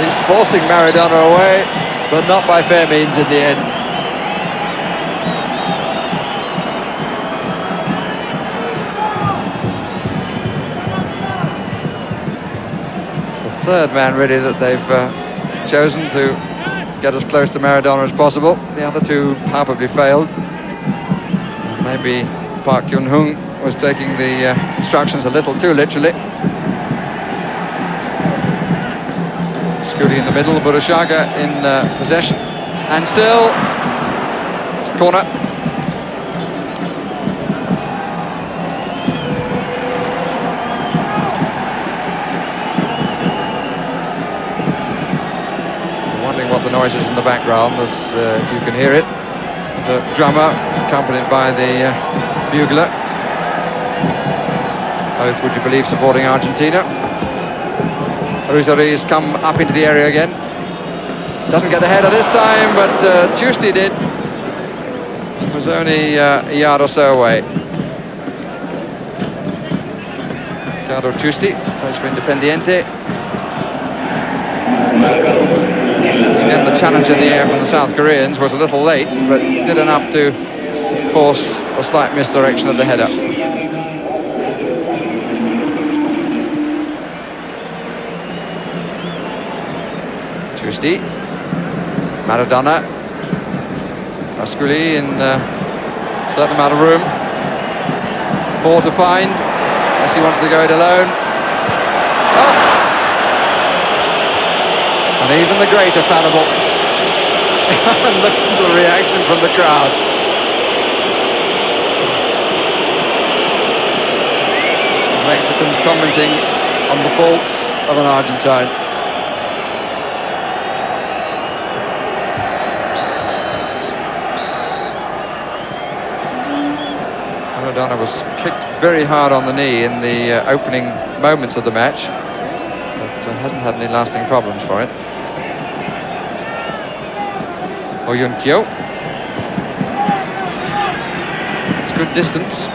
He's forcing Maradona away, but not by fair means in the end. It's the third man really that they've chosen to get as close to Maradona as possible. The other two palpably failed. Maybe Park Kyung-hun was taking the instructions a little too literally. Pasculli in the middle, Burruchaga in possession, and still it's a corner. I'm wondering what the noise is in the background, as if you can hear it. There's a drummer accompanied by the bugler. Both, would you believe, supporting Argentina. Ruggeri has come up into the area again. Doesn't get the header this time, but Giusti did. It was only a yard or so away. Ricardo Giusti, plays for Independiente. Again, the challenge in the air from the South Koreans was a little late, but did enough to force a slight misdirection of the header. Giusti, Maradona, Pasculli in a certain amount of room. 4 to find, unless he wants to go it alone. Oh! And even the great are fallible. And listen to the reaction from the crowd. The Mexicans commenting on the faults of an Argentine. Maradona was kicked very hard on the knee in the opening moments of the match, but hasn't had any lasting problems for it. Olimpico. It's good distance.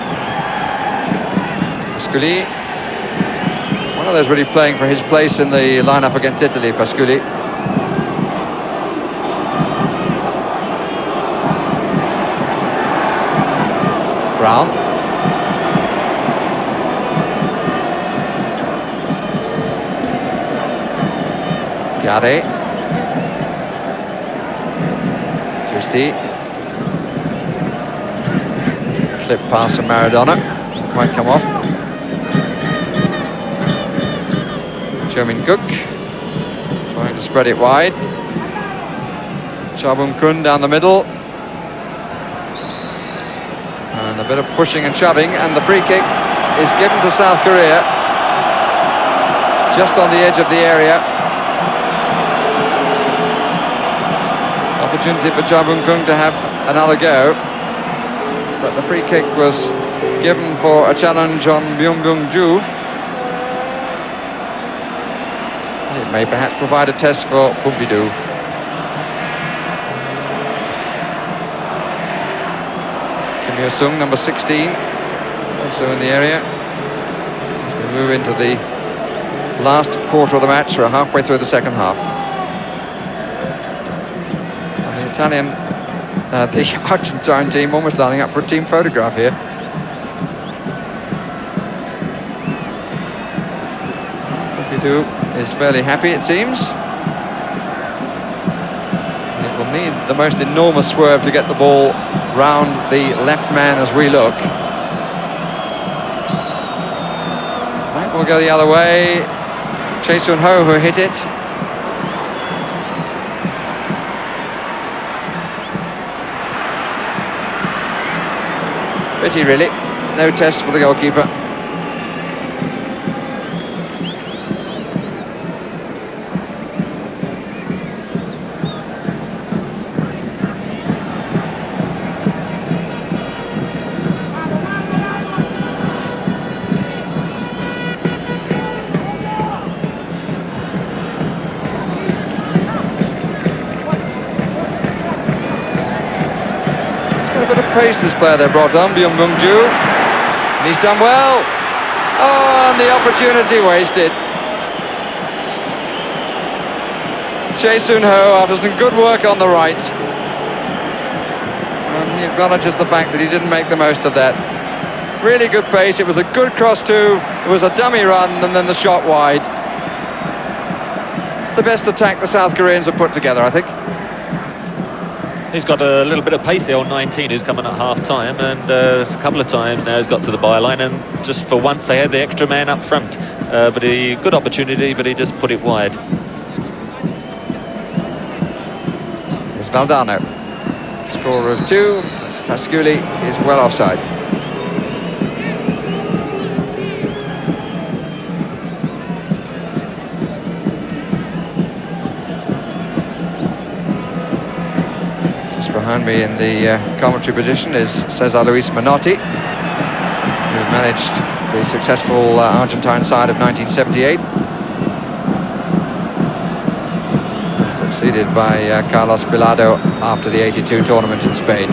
Pasculli. One of those really playing for his place in the lineup against Italy, Pasculli. Brown. Garre. Giusti. Slip pass from Maradona. quite come off. Cook trying to spread it wide. Chabun Kun down the middle. And a bit of pushing and shoving, and the free kick is given to South Korea. Just on the edge of the area. Opportunity for Chabun Kun to have another go. But the free kick was given for a challenge on Byung-Byung-Ju. It may perhaps provide a test for Pumpido. Kim Yo-sung, number 16, also in the area. As we move into the last quarter of the match, we're halfway through the second half. And the Italian, the Argentine team almost lining up for a team photograph here. Pumpido is fairly happy, it seems. And it will need the most enormous swerve to get the ball round the left man as we look. Right, we'll go the other way. Chae Sun-ho who hit it. Pity really, no test for the goalkeeper. Pace this player they brought on, Byung-Byung-Ju, and he's done well. Oh, and the opportunity wasted. Chae Sun-ho, after some good work on the right, and he acknowledges the fact that he didn't make the most of that. Really good pace, it was a good cross too, it was a dummy run, and then the shot wide. It's the best attack the South Koreans have put together, I think. He's got a little bit of pace, the old 19 who's coming at half-time, and a couple of times now he's got to the byline, and just for once they had the extra man up front. But a good opportunity, but he just put it wide. It's Valdano, scorer of 2. Pasculli is well offside. Behind me in the commentary position is Cesar Luis Menotti, who managed the successful Argentine side of 1978. And succeeded by Carlos Bilardo after the 82 tournament in Spain.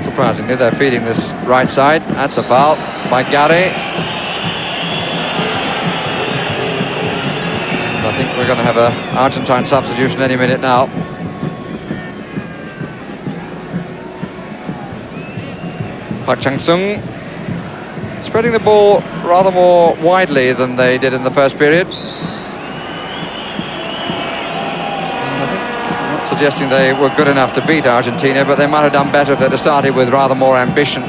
Surprisingly, they're feeding this right side. That's a foul by Garre. And I think we're going to have an Argentine substitution any minute now. Park Chang-sung spreading the ball rather more widely than they did in the first period. Suggesting they were good enough to beat Argentina, but they might have done better if they'd have started with rather more ambition.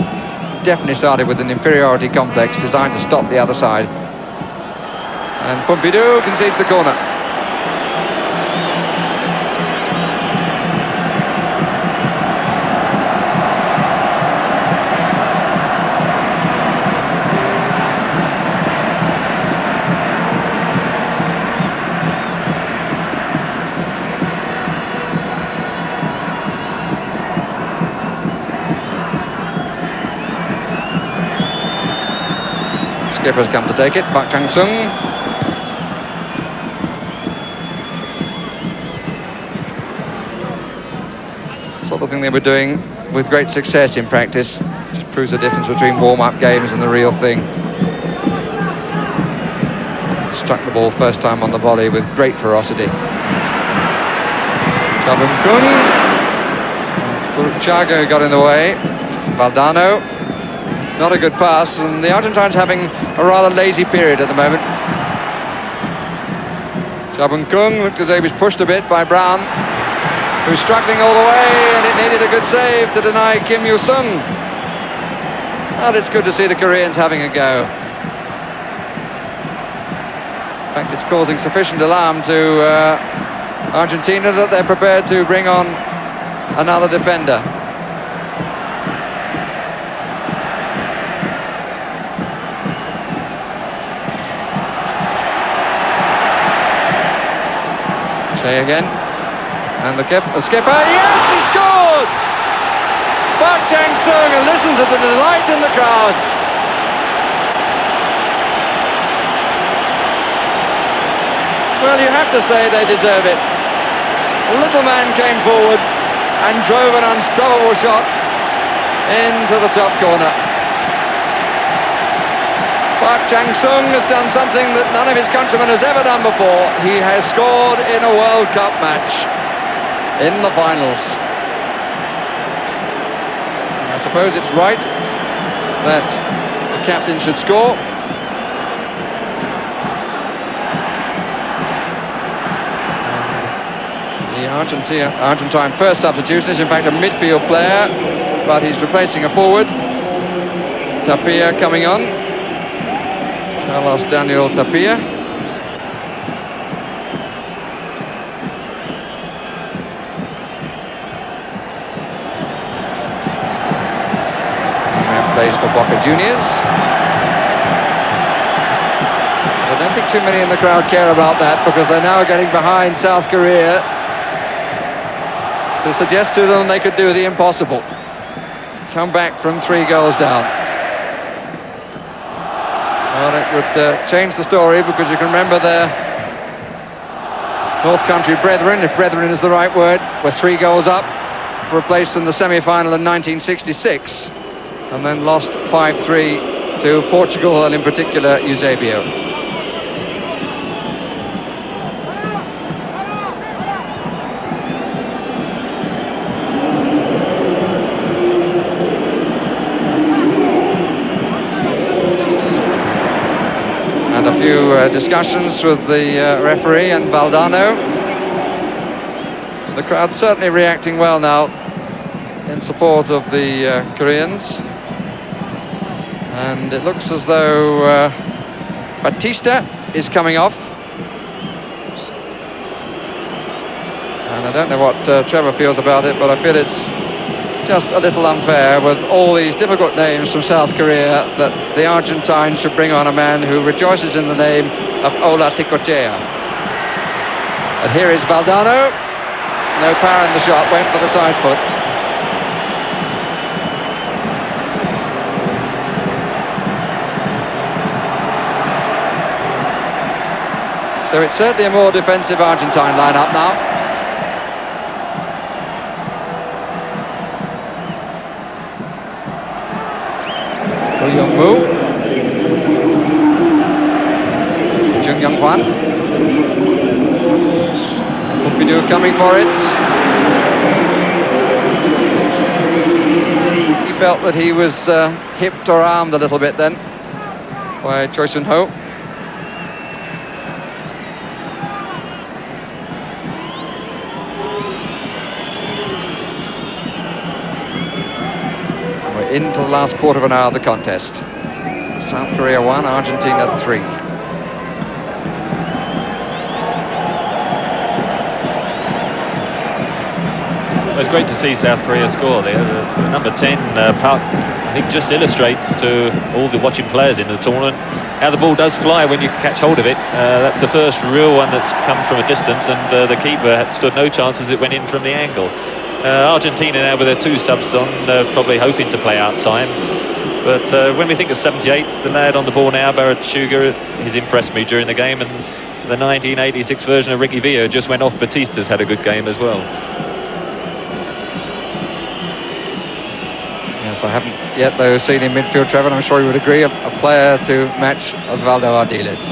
Definitely started with an inferiority complex designed to stop the other side. And Pumpido concedes the corner. Skipper's come to take it, Park Chang-sung. Sort of thing they were doing with great success in practice. Just proves the difference between warm-up games and the real thing. Struck the ball first time on the volley with great ferocity. Chabun Kun. It's Burruchaga who got in the way. Valdano. It's not a good pass, and the Argentines having a rather lazy period at the moment. Chabunkung looked as though he was pushed a bit by Brown, who's struggling all the way, and it needed a good save to deny Kim Il-sung. And it's good to see the Koreans having a go. In fact, it's causing sufficient alarm to Argentina that they're prepared to bring on another defender. José again, and the skipper, yes, he scored! Park Chang-sung, and listen to the delight in the crowd. Well, you have to say they deserve it. The little man came forward and drove an unstoppable shot into the top corner. Park Chang-sung has done something that none of his countrymen has ever done before. He has scored in a World Cup match in the finals. I suppose it's right that the captain should score. And the Argentine first substitution is in fact a midfield player, but he's replacing a forward. Tapia coming on. Carlos Daniel Tapia. Plays for Boca Juniors. I don't think too many in the crowd care about that, because they're now getting behind South Korea to suggest to them they could do the impossible. Come back from 3 goals down. Well, it would change the story, because you can remember their North Country brethren, if brethren is the right word, were 3 goals up for a place in the semi-final in 1966, and then lost 5-3 to Portugal, and in particular Eusebio. Discussions with the referee and Valdano. The crowd certainly reacting well now in support of the Koreans, and it looks as though Batista is coming off, and I don't know what Trevor feels about it, but I feel it's just a little unfair, with all these difficult names from South Korea, that the Argentines should bring on a man who rejoices in the name of Olarticoechea. And here is Valdano. No power in the shot, went for the side foot. So it's certainly a more defensive Argentine lineup now. Young-Moo, Jung Young-Hwan, Pumpido coming for it. He felt that he was hipped or armed a little bit then by Choi Sun-ho. Into the last quarter of an hour of the contest. South Korea 1, Argentina 3. It was great to see South Korea score there. The number 10, Park, I think just illustrates to all the watching players in the tournament how the ball does fly when you catch hold of it. That's the first real one that's come from a distance, and the keeper stood no chance as it went in from the angle. Argentina now with their 2 subs on, probably hoping to play out time. But when we think of 78, the lad on the ball now, Burruchaga, he's impressed me during the game, and the 1986 version of Ricky Villa just went off. Batista's had a good game as well. Yes, I haven't yet, though, seen in midfield, Trevor, and I'm sure you would agree, a player to match Osvaldo Ardiles.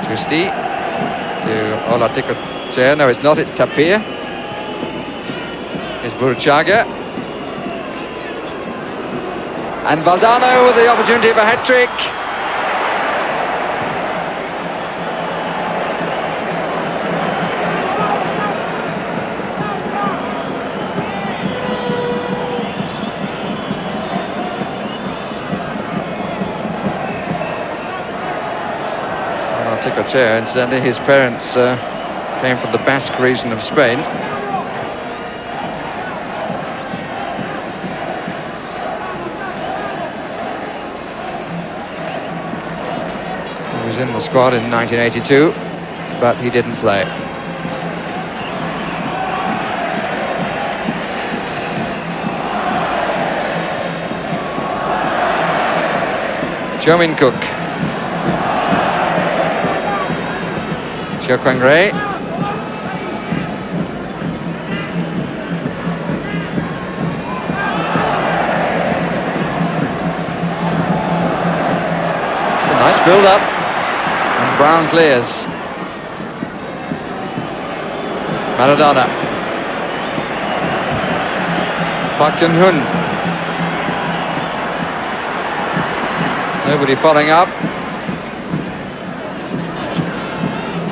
Giusti to Olarticoechea. No, it's not, it's Tapia. It's Burruchaga. And Valdano with the opportunity of a hat-trick. Olarticoechea. Incidentally, his parents came from the Basque region of Spain. He was in the squad in 1982, but he didn't play. Jomin Cook. Ray. It's a nice build-up. And Brown clears. Maradona. Park Kyun-hun. Nobody following up.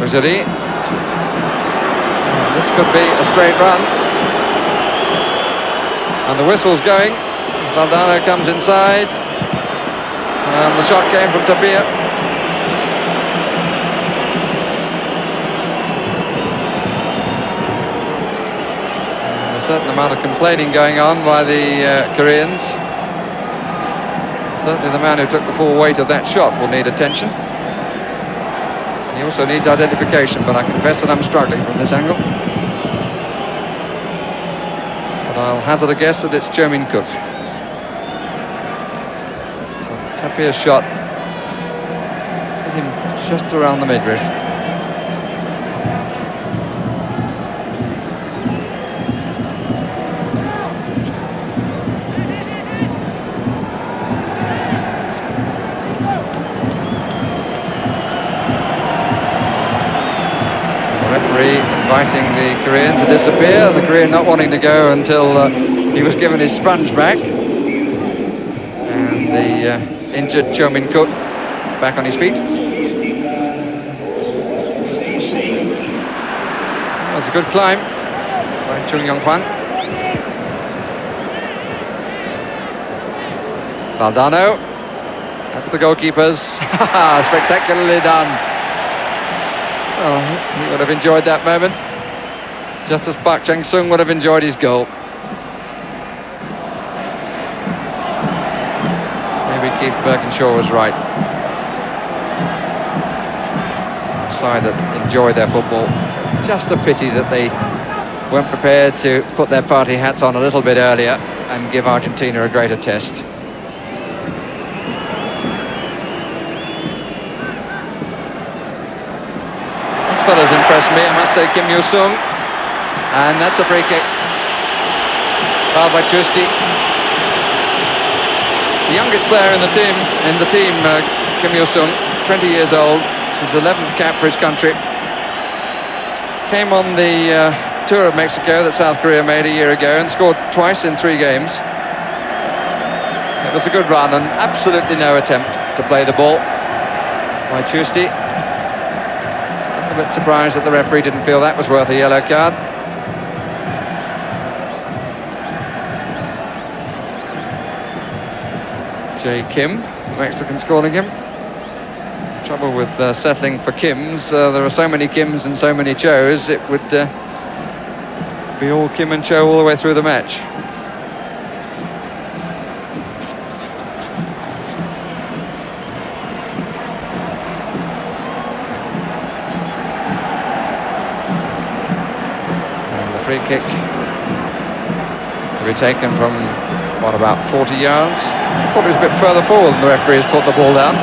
Ruggeri. This could be a straight run. And the whistle's going as Valdano comes inside. And the shot came from Tapia. There's a certain amount of complaining going on by the Koreans. Certainly the man who took the full weight of that shot will need attention. He also needs identification, but I confess that I'm struggling from this angle. But I'll hazard a guess that it's Jomin Cook. Tapia's shot hit him just around the midriff. Inviting the Korean to disappear, the Korean not wanting to go until he was given his sponge back. And the injured Jomin Cook back on his feet. That was a good climb by Chung Yong-hwan. Valdano, that's the goalkeeper's. Spectacularly done. Oh, he would have enjoyed that moment, just as Park Chang-sung would have enjoyed his goal. Maybe Keith Birkinshaw was right. Side that enjoyed their football. Just a pity that they weren't prepared to put their party hats on a little bit earlier and give Argentina a greater test. This fellow's impressed me, I must say, Kim Yoo-sung. And that's a free kick. Fouled by Giusti. The youngest player in the team, Kim Yoo-sung, 20 years old. It's his 11th cap for his country. Came on the tour of Mexico that South Korea made a year ago and scored twice in 3 games. It was a good run and absolutely no attempt to play the ball by Giusti. A bit surprised that the referee didn't feel that was worth a yellow card. J. Kim, Mexicans calling him. Trouble with settling for Kims. There are so many Kims and so many Chos, it would be all Kim and Cho all the way through the match. Free kick to be taken from, what, about 40 yards? I thought it was a bit further forward than the referee has put the ball down.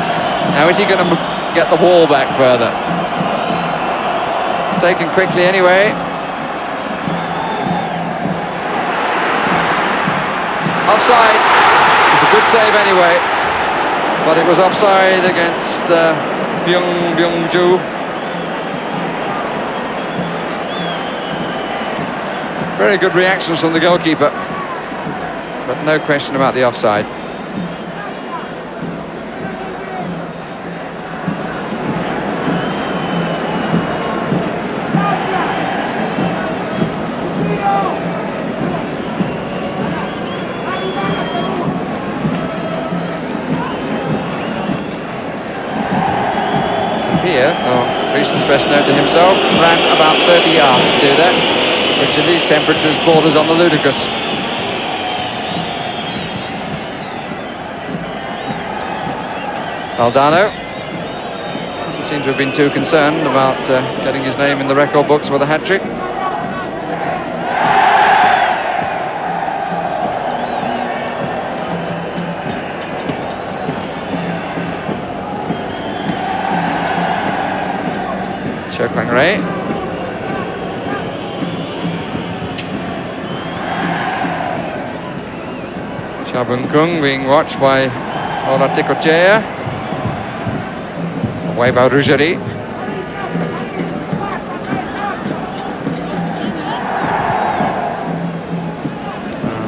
Now is he going to get the ball back further? It's taken quickly anyway. Offside. It's a good save anyway, but it was offside against Byung-Ju. Very good reactions from the goalkeeper, but no question about the offside. Tapia, oh, Reason's best known to himself, ran about 30 yards to do that, which in these temperatures borders on the ludicrous. Valdano doesn't seem to have been too concerned about getting his name in the record books with a hat-trick. Ray. Kung being watched by Olarticoechea. Away by Ruggeri.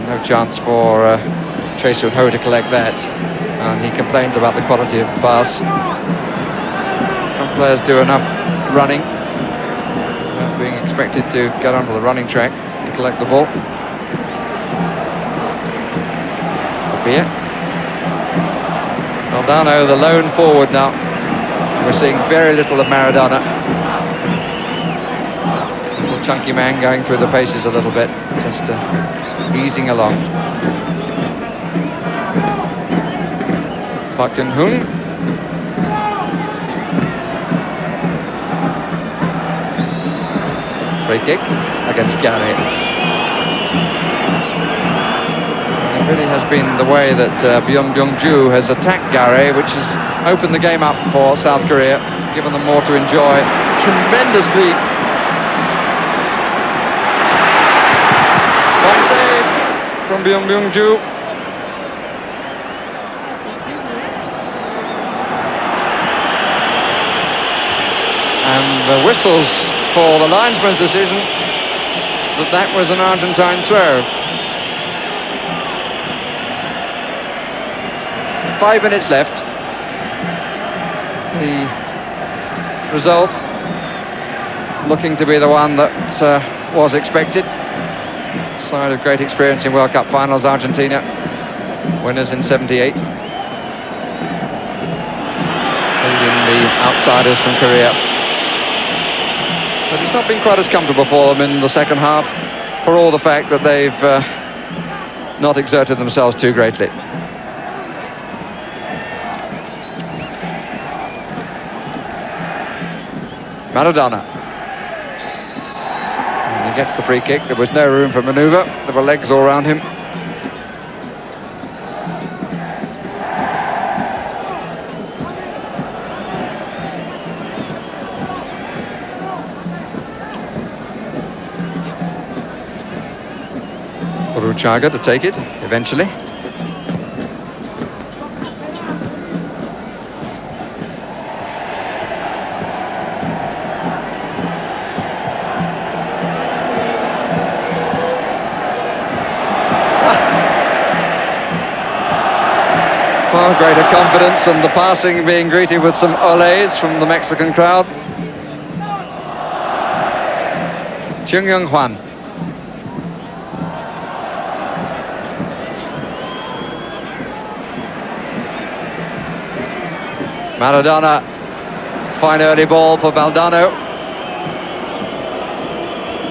No chance for Chase Ho to collect that. And he complains about the quality of the pass. Some players do enough running, being expected to get onto the running track to collect the ball. Here. Valdano, the lone forward now. We're seeing very little of Maradona. Little chunky man going through the paces a little bit, just easing along. Park Geun-hoon. Free kick against Garre. It really has been the way that Byung-Byung-ju has attacked Garre, which has opened the game up for South Korea, given them more to enjoy. Tremendously. Fine save from Byung-Byung-ju. And the whistles for the linesman's decision that was an Argentine throw. 5 minutes left. The result looking to be the one that was expected. Side of great experience in World Cup finals, Argentina, winners in '78. Leading the outsiders from Korea. But it's not been quite as comfortable for them in the second half, for all the fact that they've not exerted themselves too greatly. Maradona. And he gets the free kick. There was no room for manoeuvre. There were legs all around him. Burruchaga to take it, eventually. Far greater confidence, and the passing being greeted with some oles from the Mexican crowd. Chung Young-hwan. Maradona, fine early ball for Valdano.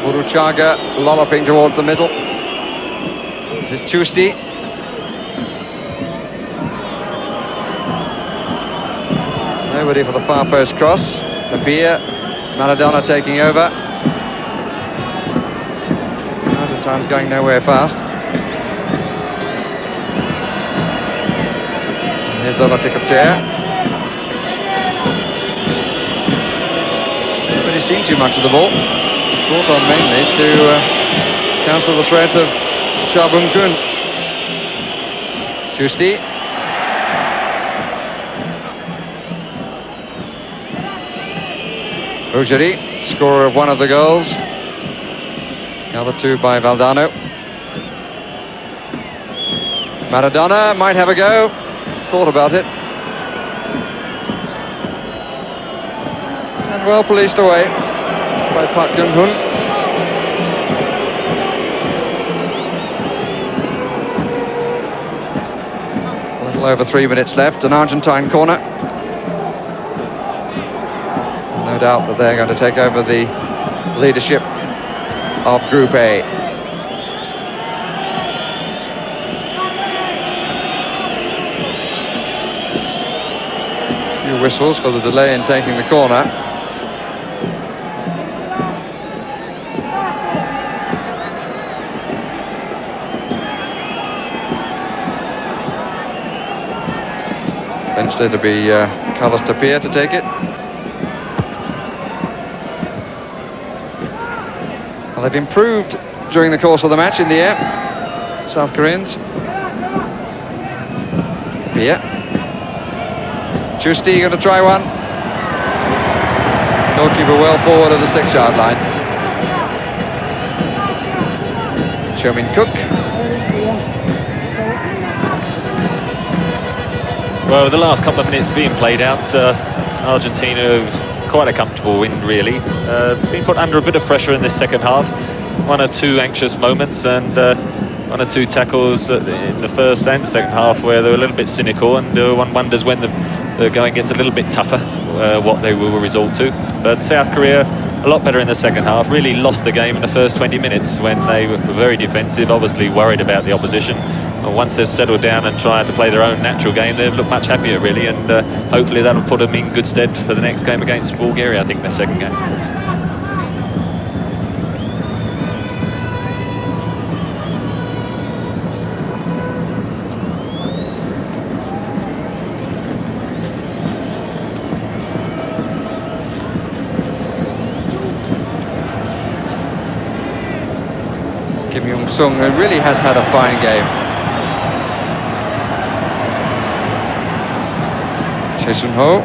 Burruchaga lolloping towards the middle. This is Giusti. Nobody for the far post cross. Tapia, Maradona taking over. Argentine's going nowhere fast. Here's Olarticoechea. Hasn't really seen too much of the ball. Brought on mainly to cancel the threat of Bum-Kun. Giusti. Ruggeri, scorer of one of the goals. The other two by Valdano. Maradona might have a go. Thought about it. And well policed away by Park Geun-hoon. A little over 3 minutes left, an Argentine corner. No doubt that they're going to take over the leadership of Group A. A few whistles for the delay in taking the corner. Eventually to be Carlos Tapia to take it. Well, they've improved during the course of the match in the air, South Koreans. Tapia. Giusti going to try one. Goalkeeper well forward of the 6-yard line. Cho-min Cook. Well, the last couple of minutes being played out, Argentina quite a comfortable win, really. Been put under a bit of pressure in this second half. 1 or 2 anxious moments and 1 or 2 tackles in the first and second half where they were a little bit cynical, and one wonders when the going gets a little bit tougher, what they will resort to. But South Korea, a lot better in the second half, really lost the game in the first 20 minutes when they were very defensive, obviously worried about the opposition. And once they've settled down and tried to play their own natural game, they've looked much happier, really, and hopefully that'll put them in good stead for the next game against Bulgaria, I think, their second game. Kim Young-sung, who really has had a fine game. Choi Sun-ho.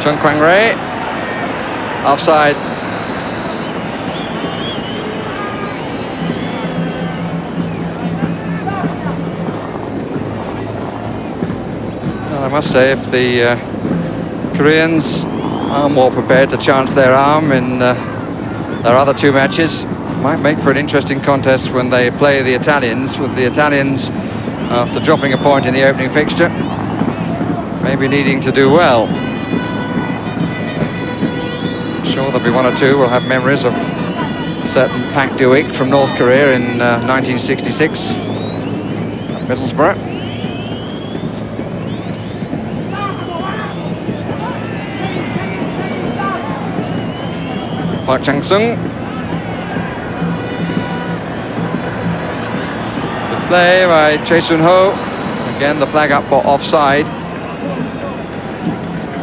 Chung Kwang-rae. Offside. Well, I must say, if the Koreans are more prepared to chance their arm in their other 2 matches, might make for an interesting contest when they play the Italians, with the Italians, after dropping a point in the opening fixture, maybe needing to do well. I'm sure there'll be 1 or 2 will have memories of a certain Pak Duik from North Korea in 1966 at Middlesbrough. Park Chang-sung. Play by Choi Sun-ho. Again, the flag up for offside.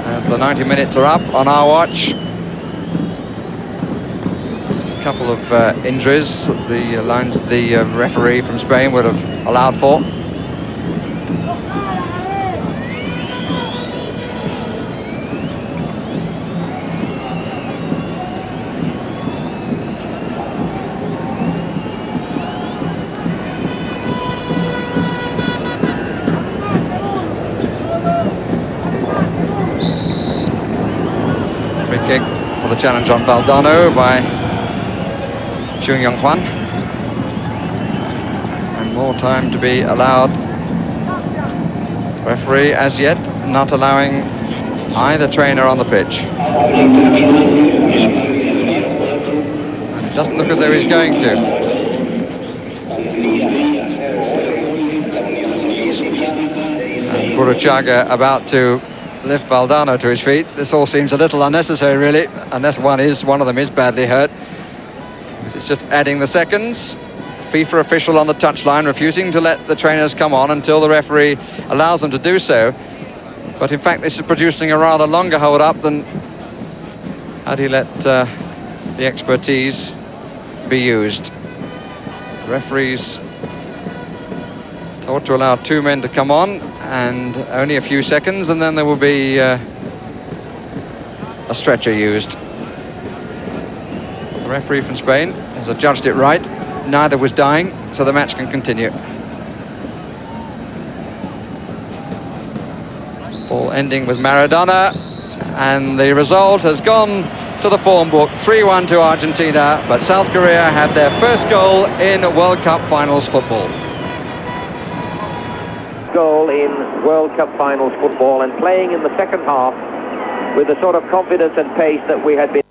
As the 90 minutes are up on our watch. Just a couple of injuries that the referee from Spain would have allowed for. The challenge on Valdano by Chung Yong-hwan, and more time to be allowed. Referee as yet not allowing either trainer on the pitch, and it doesn't look as though he's going to. And Burruchaga about to lift Valdano to his feet. This all seems a little unnecessary, really, unless one of them is badly hurt. It's just adding the seconds. FIFA official on the touchline refusing to let the trainers come on until the referee allows them to do so. But in fact, this is producing a rather longer hold-up than had he let the expertise be used. The referee's told to allow 2 men to come on, and only a few seconds, and then there will be a stretcher used. The referee from Spain has adjudged it right. Neither was dying, so the match can continue. All ending with Maradona, and the result has gone to the form book, 3-1 to Argentina, but South Korea had their first goal in World Cup finals football. Goal in World Cup finals football, and playing in the second half with the sort of confidence and pace that we had been